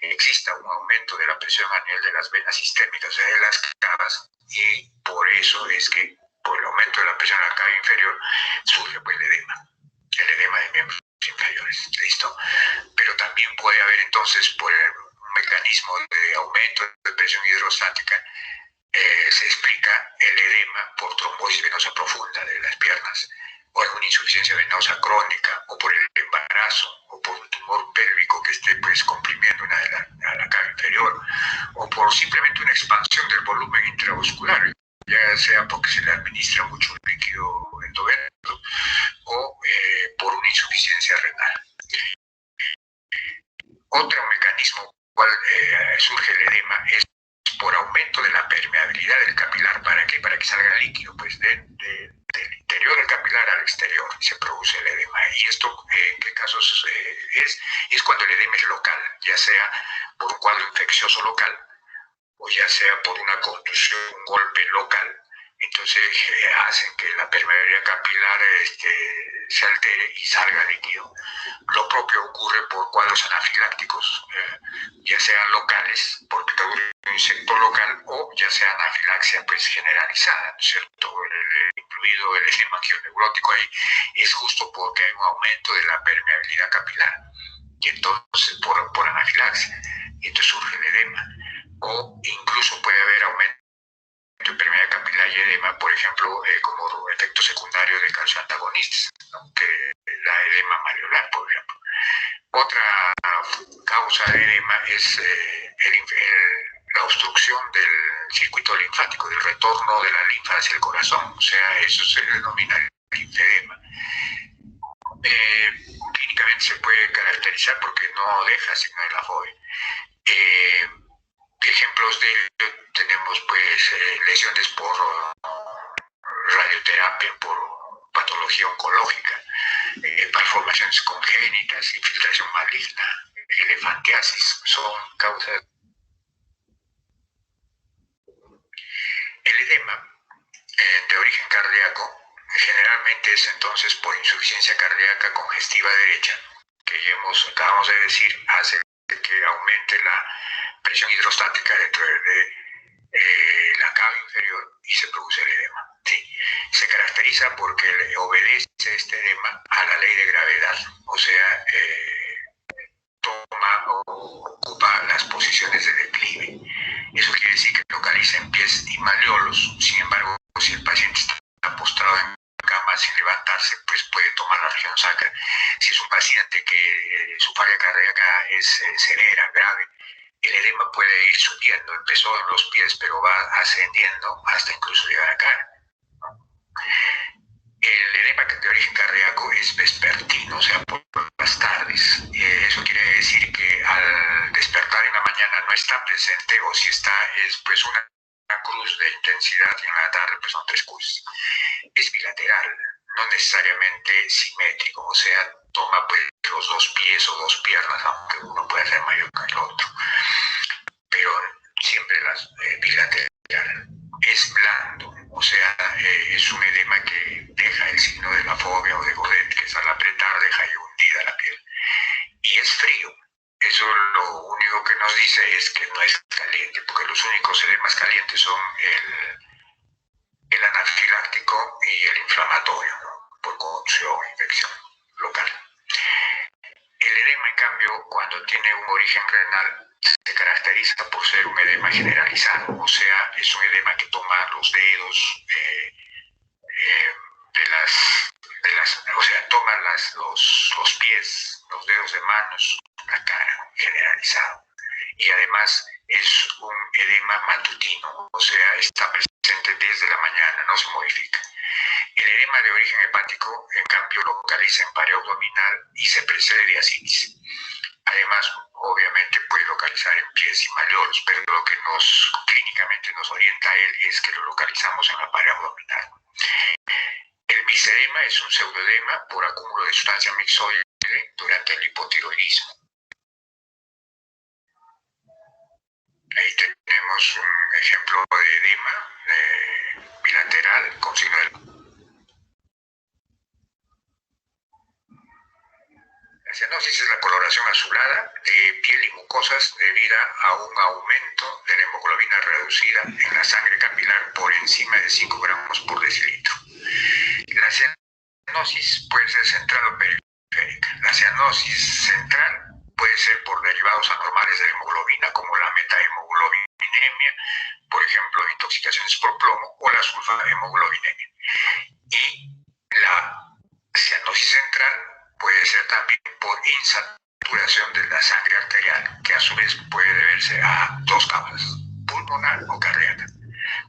exista un aumento de la presión a nivel de las venas sistémicas, o sea, de las cavas, y por eso es que por el aumento de la presión en la cava inferior surge pues, el edema de miembros inferiores. ¿Listo? Pero también puede haber entonces por un mecanismo de aumento de presión hidrostática, se explica el edema por trombosis venosa profunda de las piernas, o alguna insuficiencia venosa crónica, o por el embarazo, o por un tumor pélvico que esté pues comprimiendo a la cava inferior, o por simplemente una expansión del volumen intravascular, ya sea porque se le administra mucho líquido endovenoso, o por una insuficiencia renal. Otro mecanismo por el cual surge el edema es por aumento de la permeabilidad del capilar. ¿Para qué? Para que salga el líquido pues, del interior del capilar al exterior, y se produce el edema. Y esto, ¿en qué casos es cuando el edema es local, ya sea por un cuadro infeccioso local, o ya sea por una contusión, un golpe local. Entonces hacen que la permeabilidad capilar se altere y salga líquido. Lo propio ocurre por cuadros anafilácticos, ya sean locales, por picadura de un insecto local, o ya sea anafilaxia pues, generalizada, ¿no es cierto? Incluido el edema angioneurótico ahí, es justo porque hay un aumento de la permeabilidad capilar, y entonces por anafilaxia, y entonces surge el edema. O incluso puede haber aumento de permeabilidad capilar y edema, por ejemplo, como efecto secundario de calcio antagonistas, ¿no? Que la edema malleolar, por ejemplo. Otra causa de edema es la obstrucción del circuito linfático, del retorno de la linfa hacia el corazón, o sea, eso se denomina linfedema. Clínicamente se puede caracterizar porque no deja signo de la FOBE. Ejemplos de ello tenemos pues lesiones por radioterapia, por patología oncológica, malformaciones congénitas, infiltración maligna, elefantiasis, son causas. El edema de origen cardíaco generalmente es entonces por insuficiencia cardíaca congestiva derecha, que ya acabamos de decir, hace que aumente la presión hidrostática dentro de la cava inferior y se produce el edema. ¿Sí? caracteriza porque obedece este edema a la ley de gravedad, o sea, toma o ocupa las posiciones de declive. Eso quiere decir que localiza en pies y malleolos. Sin embargo, si el paciente está postrado en cama sin levantarse, pues puede tomar la región sacra. Si es un paciente que su falla cardíaca es severa, grave, el edema puede ir subiendo. Empezó en los pies, pero va ascendiendo hasta incluso llegar a cara. El edema de origen cardíaco es vespertino, o sea, por las tardes. Eso quiere decir que al despertar en la mañana no está presente, o si está, es pues una cruz de intensidad, y en la tarde pues son 3 cruces. Es bilateral, no necesariamente simétrico, o sea, toma pues los 2 pies o 2 piernas, aunque uno puede ser mayor que el otro, pero siempre las bilateral. Es blando, o sea, es un edema que deja el signo de la fobia o de Godet, que es al apretar deja ahí hundida la piel. Y es frío. Eso lo único que nos dice es que no es caliente, porque los únicos edemas calientes son el anafiláctico y el inflamatorio, ¿no? Por conducción o infección local. El edema, en cambio, cuando tiene un origen renal, se caracteriza por ser un edema generalizado, o sea, es un edema que toma los dedos o sea, toma los pies, los dedos de manos, la cara, generalizado. Y además es un edema matutino, o sea, está presente desde la mañana, no se modifica. El edema de origen hepático, en cambio, localiza en pared abdominal y se precede de ascitis. Además, obviamente puede localizar en pies y malleolos, pero lo que clínicamente nos orienta a él es que lo localizamos en la pared abdominal. El misedema es un pseudoedema por acúmulo de sustancia mixoide durante el hipotiroidismo. Ahí tenemos un ejemplo de edema bilateral con signo de... La cianosis es la coloración azulada de piel y mucosas debida a un aumento de la hemoglobina reducida en la sangre capilar por encima de 5 gramos por decilitro. La cianosis puede ser central o periférica. La cianosis central puede ser por derivados anormales de la hemoglobina, como la metahemoglobinemia, por ejemplo, intoxicaciones por plomo, o la sulfahemoglobinemia. Y la cianosis central puede ser también por insaturación de la sangre arterial, que a su vez puede deberse a 2 causas, pulmonar o cardíaca.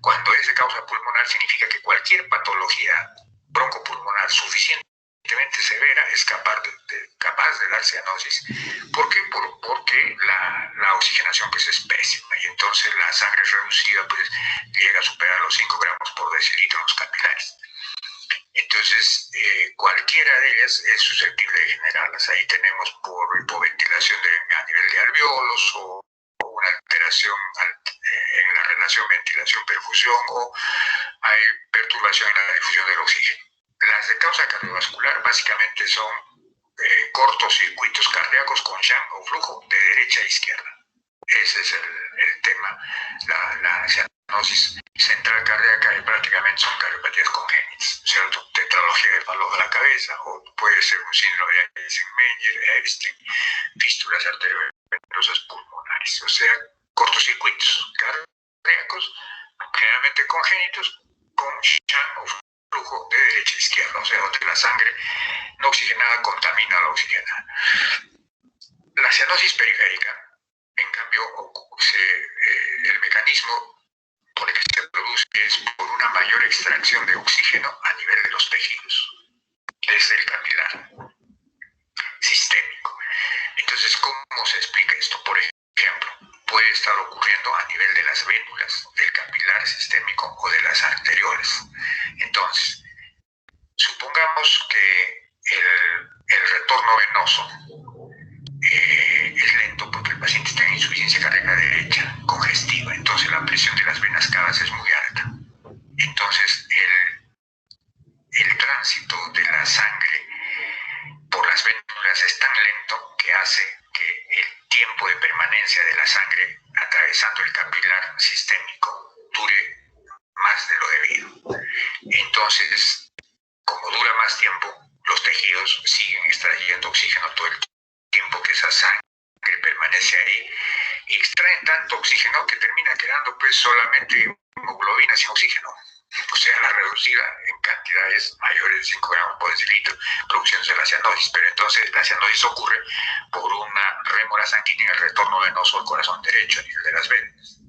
Cuando es de causa pulmonar, significa que cualquier patología broncopulmonar suficientemente severa es capaz de dar cianosis. ¿Por qué? Porque la oxigenación pues es pésima, y entonces la sangre reducida pues llega a superar los 5 gramos por decilitro en los capilares. Entonces, cualquiera de ellas es susceptible de generarlas. Ahí tenemos por hipoventilación a nivel de alveolos, o una alteración en la relación ventilación-perfusión, o hay perturbación en la difusión del oxígeno. Las de causa cardiovascular básicamente son cortocircuitos cardíacos con shunt o flujo de derecha a izquierda. Ese es el tema. La cianosis central cardíaca y prácticamente son cardiopatías congénitas, ¿cierto? Tetralogía de Fallot de la cabeza, o puede ser un síndrome de Eisenmenger, Epstein, fístulas arteriovenosas pulmonares, o sea, cortocircuitos cardíacos, generalmente congénitos, con shunt o flujo de derecha a izquierda, o sea, donde la sangre no oxigenada contamina a la oxigenada. La cianosis periférica, en cambio, el mecanismo por el que se produce es por una mayor extracción de oxígeno a nivel de los tejidos, desde el capilar sistémico. Entonces, ¿cómo se explica esto? Por ejemplo, puede estar ocurriendo a nivel de las vénulas, del capilar sistémico o de las arterioles. Entonces, supongamos que el retorno venoso es lento porque el paciente está en insuficiencia cardíaca derecha congestiva, entonces la presión de las venas cavas es muy alta. Entonces el tránsito de la sangre por las vénulas es tan lento que hace que el tiempo de permanencia de la sangre atravesando el capilar sistémico dure más de lo debido. Entonces tomando pues solamente hemoglobina sin oxígeno, o sea, la reducida en cantidades mayores de 5 gramos por decilitro, produciéndose la cianosis. Pero entonces la cianosis ocurre por una rémora sanguínea en el retorno venoso al corazón derecho a nivel de las venas.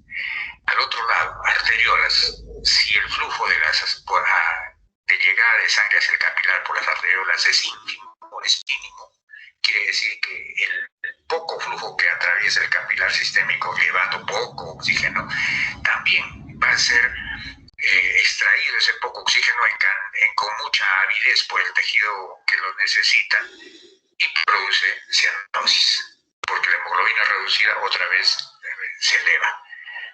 Al otro lado, arteriolas, si el flujo de llegada de sangre hacia el capilar por las arteriolas es ínfimo o es mínimo, quiere decir que el poco flujo que atraviesa el capilar sistémico llevando poco oxígeno también va a ser extraído ese poco oxígeno con mucha avidez por el tejido que lo necesita y produce cianosis, porque la hemoglobina reducida otra vez se eleva.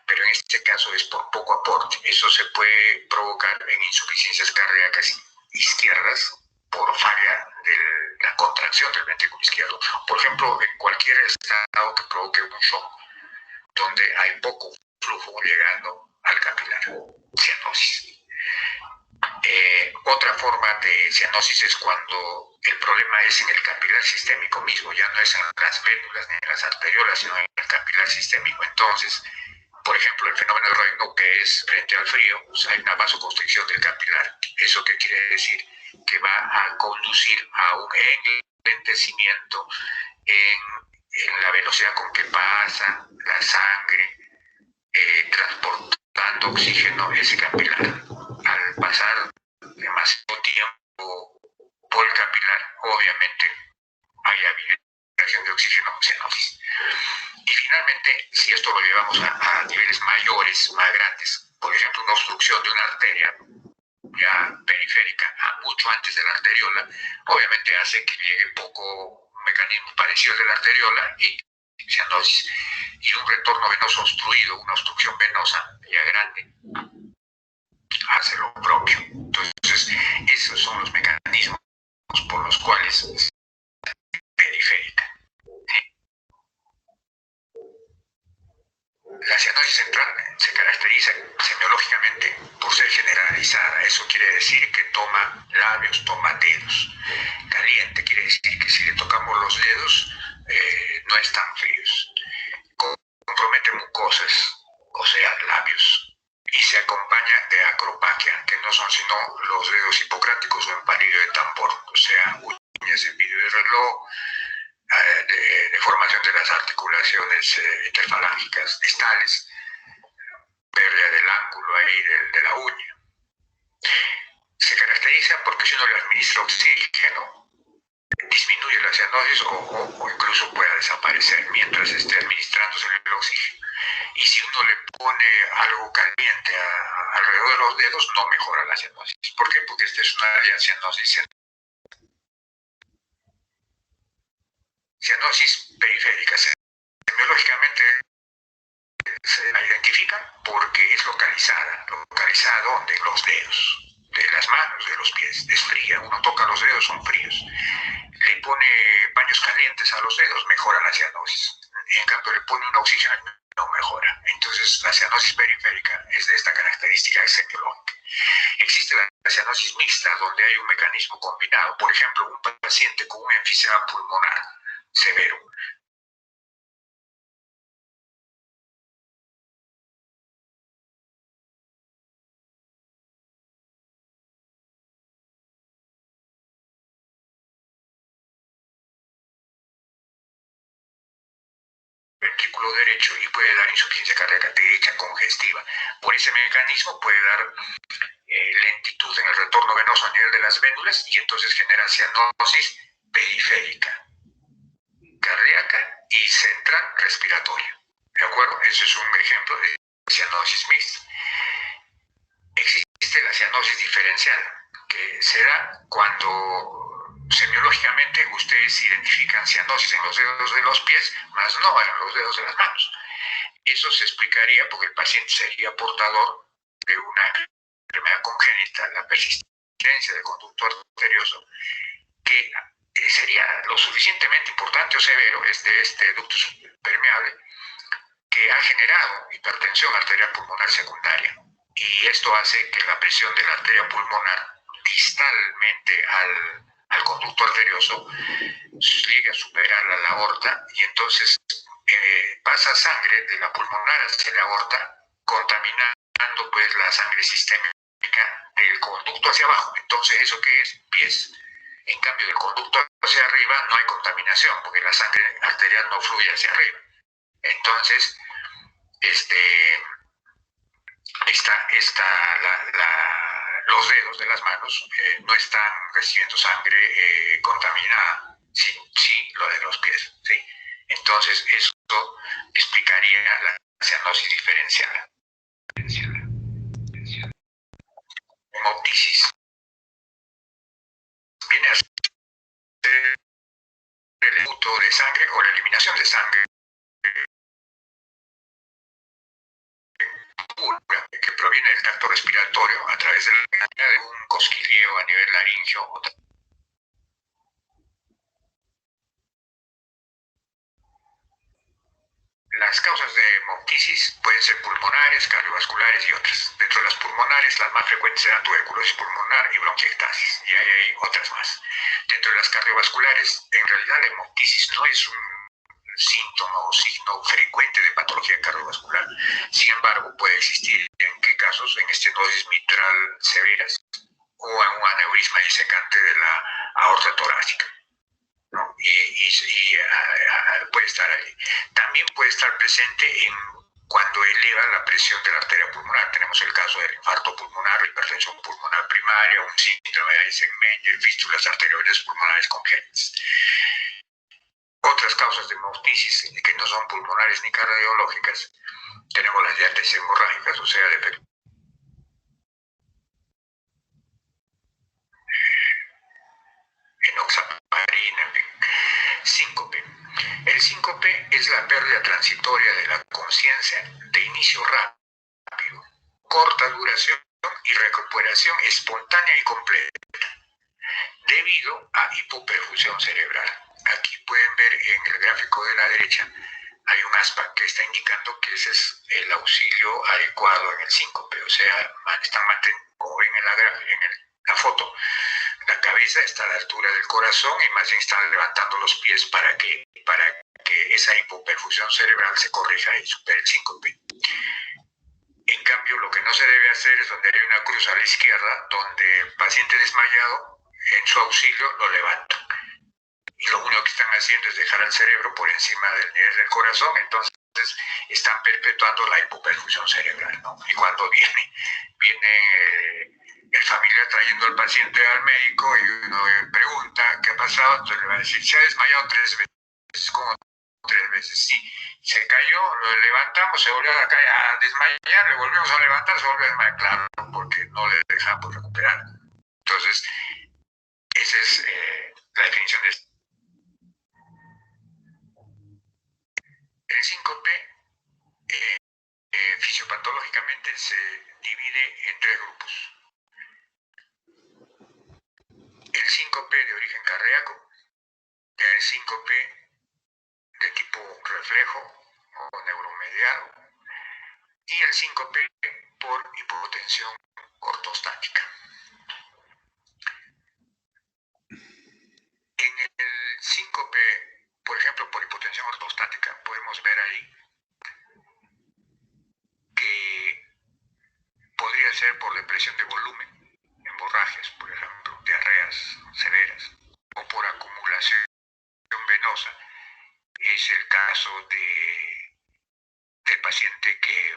Pero en este caso es por poco aporte. Eso se puede provocar en insuficiencias cardíacas izquierdas por falla de la contracción del ventrículo izquierdo. Por ejemplo, en cualquier estado que provoque un shock, donde hay poco flujo llegando al capilar, cianosis. Otra forma de cianosis es cuando el problema es en el capilar sistémico mismo, ya no es en las vénulas ni en las arteriolas, sino en el capilar sistémico. Entonces, por ejemplo, el fenómeno de Raynaud, que es frente al frío, pues hay una vasoconstricción del capilar. ¿Eso qué quiere decir? Que va a conducir a un enlentecimiento en la velocidad con que pasa la sangre, transportando oxígeno ese capilar. Al pasar demasiado tiempo por el capilar, obviamente hay habilitación de oxígeno, cianosis. Y finalmente, si esto lo llevamos a niveles mayores, más grandes, por ejemplo, una obstrucción de una arteria ya periférica mucho antes de la arteriola, obviamente hace que llegue poco un mecanismo parecido al de la arteriola y cianosis. Y un retorno venoso obstruido, una obstrucción venosa ya grande, hace lo propio. Entonces, esos son los mecanismos por los cuales es periférica. La cianosis central se caracteriza semiológicamente por ser generalizada. Eso quiere decir que toma labios, toma dedos. Caliente quiere decir que si le tocamos los dedos, no están fríos. Compromete mucosas, o sea, labios. Y se acompaña de acropaquia, que no son sino los dedos hipocráticos o en palillo de tambor, o sea, uñas en vidrio de reloj, deformación de las articulaciones interfalángicas distales, pérdida del ángulo ahí de la uña. Se caracteriza porque si uno le administra oxígeno, disminuye la cianosis o incluso pueda desaparecer mientras esté administrándose el oxígeno. Y si uno le pone algo caliente alrededor de los dedos, no mejora la cianosis. ¿Por qué? Porque esta es una área de cianosis periférica. Semiológicamente se la identifican porque es localizada donde los dedos, de las manos, de los pies, es fría. Uno toca los dedos, son fríos. Le pone paños calientes a los dedos, mejora la cianosis. En cambio, le pone un oxígeno, no mejora. Entonces, la cianosis periférica es de esta característica semiológica. Existe la cianosis mixta, donde hay un mecanismo combinado. Por ejemplo, un paciente con un enfisema pulmonar severo. Ventrículo derecho y puede dar insuficiencia cardíaca derecha congestiva. Por ese mecanismo puede dar lentitud en el retorno venoso a nivel de las vénulas y entonces genera cianosis periférica, cardíaca y central respiratoria. ¿De acuerdo? Ese es un ejemplo de cianosis mixta. Existe la cianosis diferencial, que será cuando semiológicamente ustedes identifican cianosis en los dedos de los pies, más no en los dedos de las manos. Eso se explicaría porque el paciente sería portador de una enfermedad congénita, la persistencia del conducto arterioso, que sería lo suficientemente importante o severo, este ducto permeable, que ha generado hipertensión arterial pulmonar secundaria. Y esto hace que la presión de la arteria pulmonar distalmente al conducto arterioso llegue a superar la aorta y entonces pasa sangre de la pulmonar hacia la aorta contaminando pues la sangre sistémica del conducto hacia abajo. Entonces, ¿eso qué es? Pies. En cambio, del conducto hacia arriba no hay contaminación, porque la sangre arterial no fluye hacia arriba. Entonces, los dedos de las manos no están recibiendo sangre contaminada, sí, lo de los pies, ¿sí? Entonces, eso explicaría la cianosis diferencial. Hemoptisis viene a ser el embudo de sangre o la eliminación de sangre que proviene del tracto respiratorio a través de un cosquilleo a nivel laringio. Las causas de hemoptisis pueden ser pulmonares, cardiovasculares y otras. Dentro de las pulmonares, las más frecuentes serán tuberculosis pulmonar y bronquiectasis, y hay otras más. Dentro de las cardiovasculares, en realidad la hemoptisis no es un síntoma o signo frecuente de patología cardiovascular. Sin embargo, puede existir en qué casos, en estenosis mitral severas o en un aneurisma disecante de la aorta torácica, ¿no? Puede estar ahí. También puede estar presente cuando eleva la presión de la arteria pulmonar. Tenemos el caso del infarto pulmonar, hipertensión pulmonar primaria, un síndrome de Eisenmenger, fístulas arteriales pulmonares congénitas. Otras causas de hemoptisis que no son pulmonares ni cardiológicas, tenemos las diátesis hemorrágicas, o sea, de enoxaparina, en fin. Síncope. El síncope es la pérdida transitoria de la conciencia de inicio rápido, corta duración y recuperación espontánea y completa, debido a hipoperfusión cerebral. Aquí pueden ver en el gráfico de la derecha, hay un aspa que está indicando que ese es el auxilio adecuado en el síncope, o sea, están manteniendo, como ven en la foto, la cabeza está a la altura del corazón y más bien están levantando los pies para que esa hipoperfusión cerebral se corrija y supere el síncope. En cambio, lo que no se debe hacer es donde hay una cruz a la izquierda, donde el paciente desmayado, en su auxilio, lo levantan. Y lo único que están haciendo es dejar al cerebro por encima del nivel del corazón, entonces están perpetuando la hipoperfusión cerebral, ¿no? Y cuando viene el familiar trayendo al paciente al médico y uno pregunta qué ha pasado, entonces le va a decir, se ha desmayado 3 veces, ¿cómo 3 veces? Sí, se cayó, lo levantamos, se volvió a desmayar, le volvemos a levantar, se volvió a desmayar, claro, porque no le dejamos recuperar. Entonces, esa es la definición de esto. El síncope fisiopatológicamente se divide en 3 grupos. El síncope de origen cardíaco, el síncope de tipo reflejo o neuromediado y el síncope por hipotensión ortostática. En el síncope, por ejemplo, por hipotensión ortostática, podemos ver ahí que podría ser por depresión de volumen, hemorragias, por ejemplo, diarreas severas, o por acumulación venosa. Es el caso del paciente que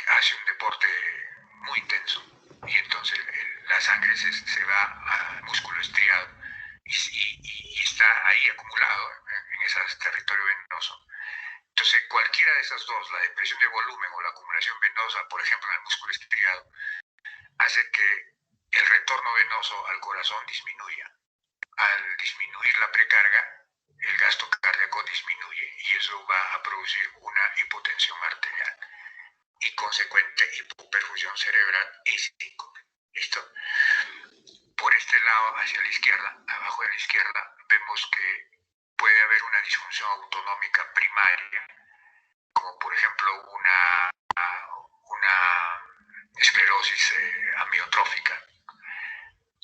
hace un deporte muy intenso y entonces la sangre se va al músculo estriado y está ahí acumulado en ese territorio venoso. Entonces, cualquiera de esas dos, la depresión de volumen o la acumulación venosa, por ejemplo, en el músculo estriado, hace que el retorno venoso al corazón disminuya. Al disminuir la precarga, el gasto cardíaco disminuye y eso va a producir una hipotensión arterial y consecuente hipoperfusión cerebral y síncope. ¿Listo? Por este lado, hacia la izquierda, abajo de la izquierda, vemos que puede haber una disfunción autonómica primaria, como por ejemplo una esclerosis amiotrófica,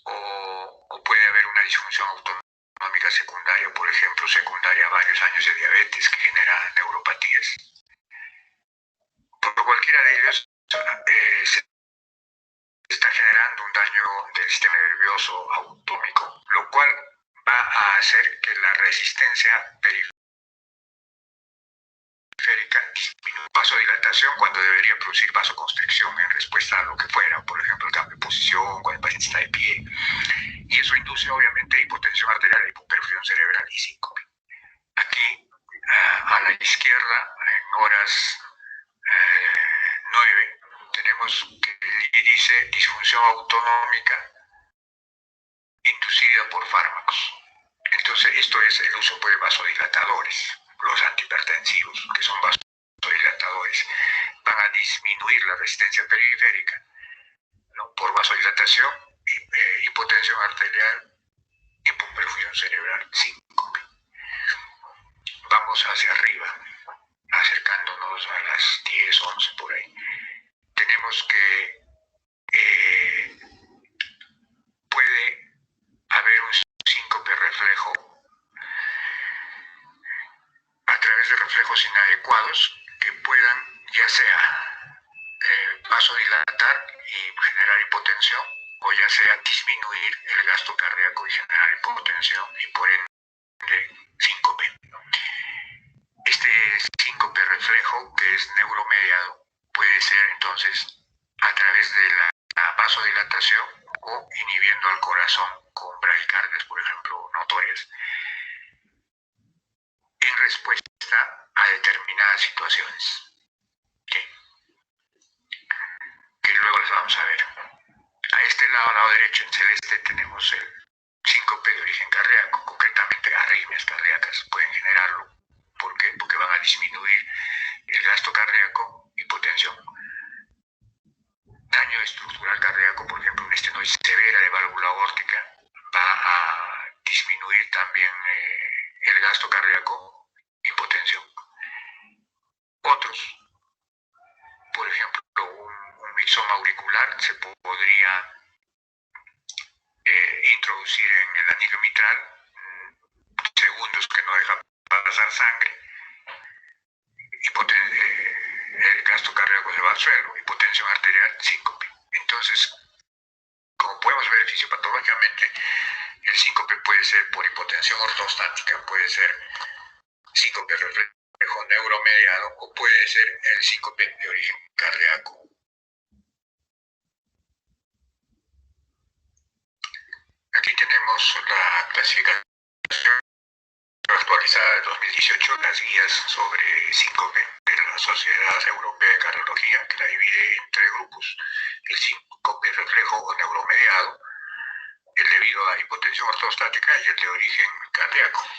o puede haber una disfunción autonómica secundaria, por ejemplo, secundaria a varios años de diabetes que genera neuropatías. primera de ellos se está generando un daño del sistema nervioso autómico, lo cual va a hacer que la resistencia periférica disminuya vasodilatación cuando debería producir vasoconstricción en respuesta a lo que fuera, por ejemplo, el cambio de posición, cuando el paciente está de pie, y eso induce obviamente hipotensión arterial, hipoperfusión cerebral y síncope. Aquí, a la izquierda, en horas 9, tenemos que el índice disfunción autonómica inducida por fármacos. Entonces, esto es el uso de vasodilatadores, los antihipertensivos, que son vasodilatadores, van a disminuir la resistencia periférica, ¿no?, por vasodilatación, hipotensión arterial, hipoperfusión cerebral, síncope. Vamos hacia arriba, acercándonos a las 10, 11 por ahí. Tenemos que puede haber un síncope reflejo a través de reflejos inadecuados que puedan ya sea vasodilatar y generar hipotensión, o ya sea disminuir el gasto cardíaco y generar hipotensión y por ende síncope. Este síncope reflejo, que es neuromediado, puede ser entonces a través de la vasodilatación o inhibiendo al corazón con bradicardias, por ejemplo, notorias, en respuesta a determinadas situaciones, ¿sí?, que luego las vamos a ver. A este lado, al lado derecho, en celeste, tenemos el síncope de origen cardíaco, concretamente arritmias cardíacas pueden generarlo. ¿Por qué? Porque van a disminuir el gasto cardíaco, hipotensión. Daño estructural cardíaco, por ejemplo, una estenosis severa de válvula aórtica, va a disminuir también el gasto cardíaco, hipotensión. Otros, por ejemplo, un mixoma auricular se podría introducir en el anillo mitral, segundos que no deja pasar sangre, el gasto cardíaco se va al suelo, hipotensión arterial, síncope. Entonces, como podemos ver fisiopatológicamente, el síncope puede ser por hipotensión ortostática, puede ser síncope reflejo neuromediado, o puede ser el síncope de origen cardíaco. Aquí tenemos la clasificación actualizada de 2018, las guías sobre síncope de la Sociedad Europea de Cardiología, que la divide en 3 grupos: el síncope reflejo o neuromediado, el debido a hipotensión ortostática y el de origen cardíaco.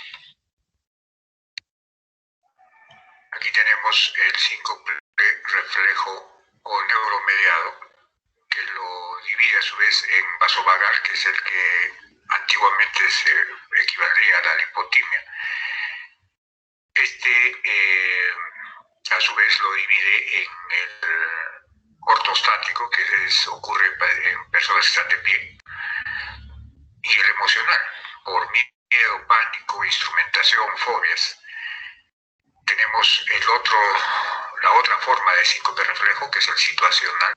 Aquí tenemos el síncope reflejo o neuromediado, que lo divide a su vez en vasovagal, que es el que antiguamente se equivaldría a la lipotimia. A su vez lo divide en el ortostático, que ocurre en personas que están de pie, y el emocional, por miedo, pánico, instrumentación, fobias. Tenemos la otra forma de síncope reflejo, que es el situacional,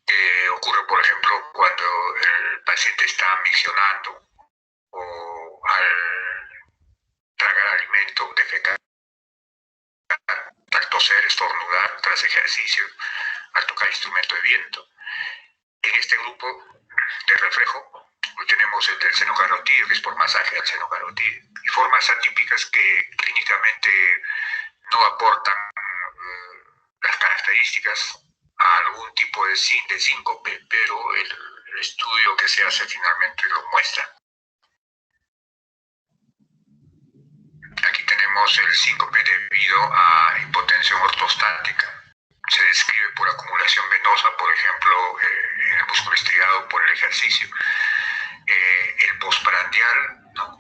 que ocurre, por ejemplo, cuando el paciente está miccionando o al tragar alimento, defecar, al toser, estornudar tras ejercicio, al tocar instrumento de viento. En este grupo de reflejo tenemos el del seno carotídeo, que es por masaje al seno carotídeo, y formas atípicas que clínicamente no aportan las características a algún tipo de síncope, pero el estudio que se hace finalmente lo muestra. Aquí tenemos el síncope debido a hipotensión ortostática. Se describe por acumulación venosa, por ejemplo, en el músculo estriado por el ejercicio. El postprandial, ¿no?,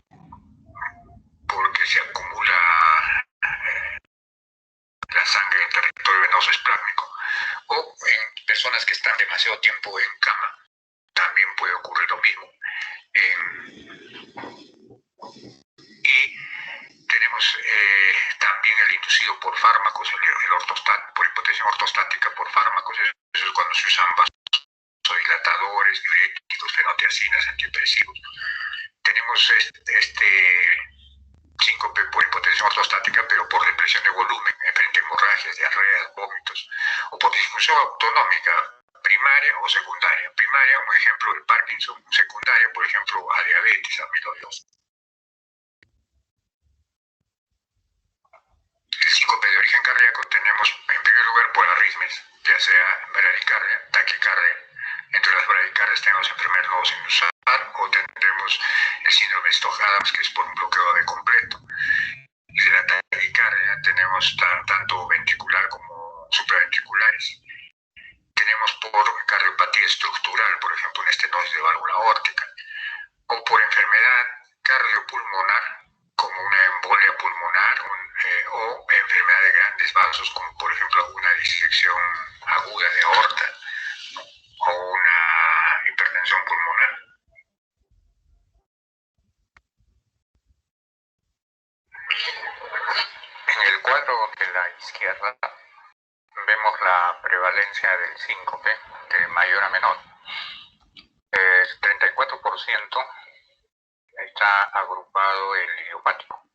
porque se acumula la sangre en territorio venoso esplácnico. O en personas que están demasiado tiempo en cama, también puede ocurrir lo mismo. Y tenemos también el inducido por fármacos, el por hipotensión ortostática por fármacos. Eso es cuando se usan vasodilatadores, diuréticos, fenotiacinas, antidepresivos. Tenemos síncope por hipotensión ortostática, pero por depresión de volumen, frente a hemorragias, diarreas, vómitos, o por disfunción autonómica primaria o secundaria. Primaria, un ejemplo, el Parkinson; secundaria, por ejemplo, a diabetes, amiloidosis. El síncope de origen cardíaco tenemos, en primer lugar, por arritmias, ya sea bradicardia, taquicardia. Entre las bradicardias tenemos enfermedad no sinusal, o tendremos el síndrome de Stokes, que es por un bloqueo de completo. Y de la taquicardia tenemos tanto ventricular como supraventriculares. Tenemos por cardiopatía estructural, por ejemplo, una estenosis de válvula aórtica, o por enfermedad cardiopulmonar, como una embolia pulmonar, o enfermedad de grandes vasos, como por ejemplo una disección aguda de aorta, o una hipertensión pulmonar. En el cuadro de la izquierda vemos la prevalencia del síncope de mayor a menor. El 34% está agrupado el idiopático,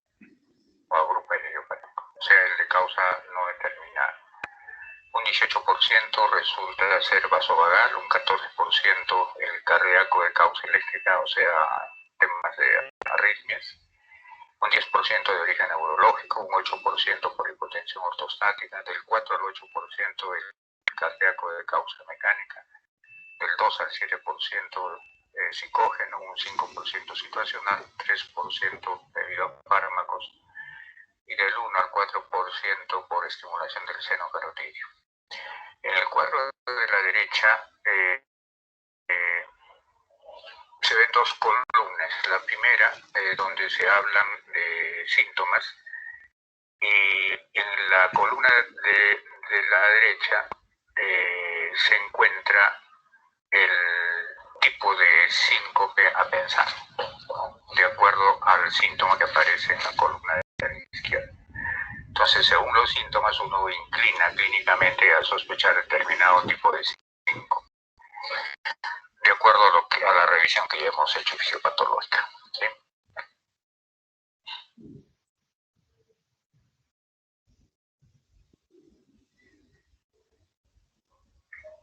o agrupa el idiopático, o sea, el de causa no determinada. Un 18% resulta ser vasovagal, un 14% el cardíaco de causa eléctrica, o sea, temas de arritmias, un 10% de origen neurológico, un 8% por hipotensión ortostática, del 4 al 8% el cardíaco de causa mecánica, del 2 al 7% psicógeno, un 5% situacional, 3% debido a fármacos, y del 1 al 4% por estimulación del seno carotidio. En el cuadro de la derecha se ven dos columnas. La primera, donde se hablan de síntomas, y en la columna de la derecha se encuentra el tipo de síncope a pensar, ¿no?, de acuerdo al síntoma que aparece en la columna de la izquierda. Entonces, según los síntomas, uno inclina clínicamente a sospechar determinado tipo de síncope, de acuerdo a la revisión que ya hemos hecho fisiopatológica, ¿sí?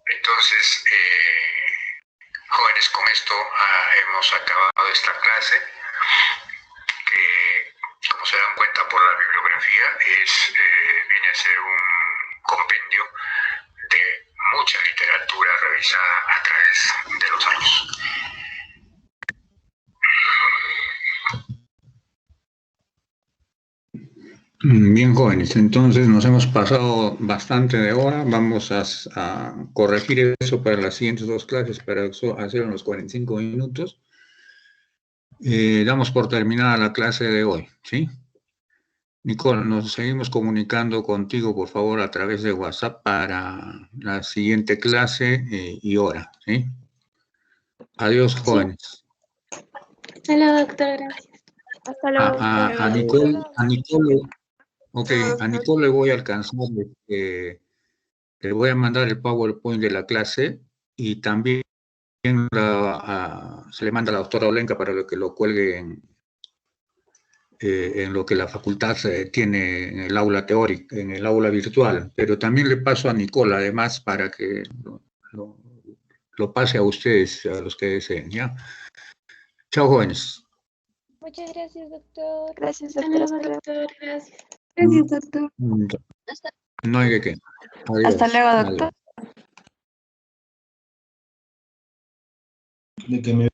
Entonces, jóvenes, con esto hemos acabado esta clase, que, como se dan cuenta por la bibliografía, viene a ser un compendio de mucha literatura revisada a través de los años. Bien, jóvenes, entonces nos hemos pasado bastante de hora. Vamos a corregir eso para las siguientes dos clases, para hacer unos 45 minutos. Damos por terminada la clase de hoy, ¿sí? Nicole, nos seguimos comunicando contigo, por favor, a través de WhatsApp para la siguiente clase y hora, ¿sí? Adiós, jóvenes. Hasta luego, doctor, gracias. Hasta luego. A Nicole, ok, a Nicole le voy a alcanzar, le voy a mandar el PowerPoint de la clase, y también se le manda a la doctora Olenka para que lo cuelgue en lo que la facultad tiene en el aula teórica, en el aula virtual, pero también le paso a Nicole, además, para que lo pase a ustedes, a los que deseen, ¿ya? Chao, jóvenes. Muchas gracias, doctor. Gracias, Hasta doctor. luego, doctor. Gracias. Gracias, doctor. No hay de qué. Adiós. Hasta luego, doctor. Adiós.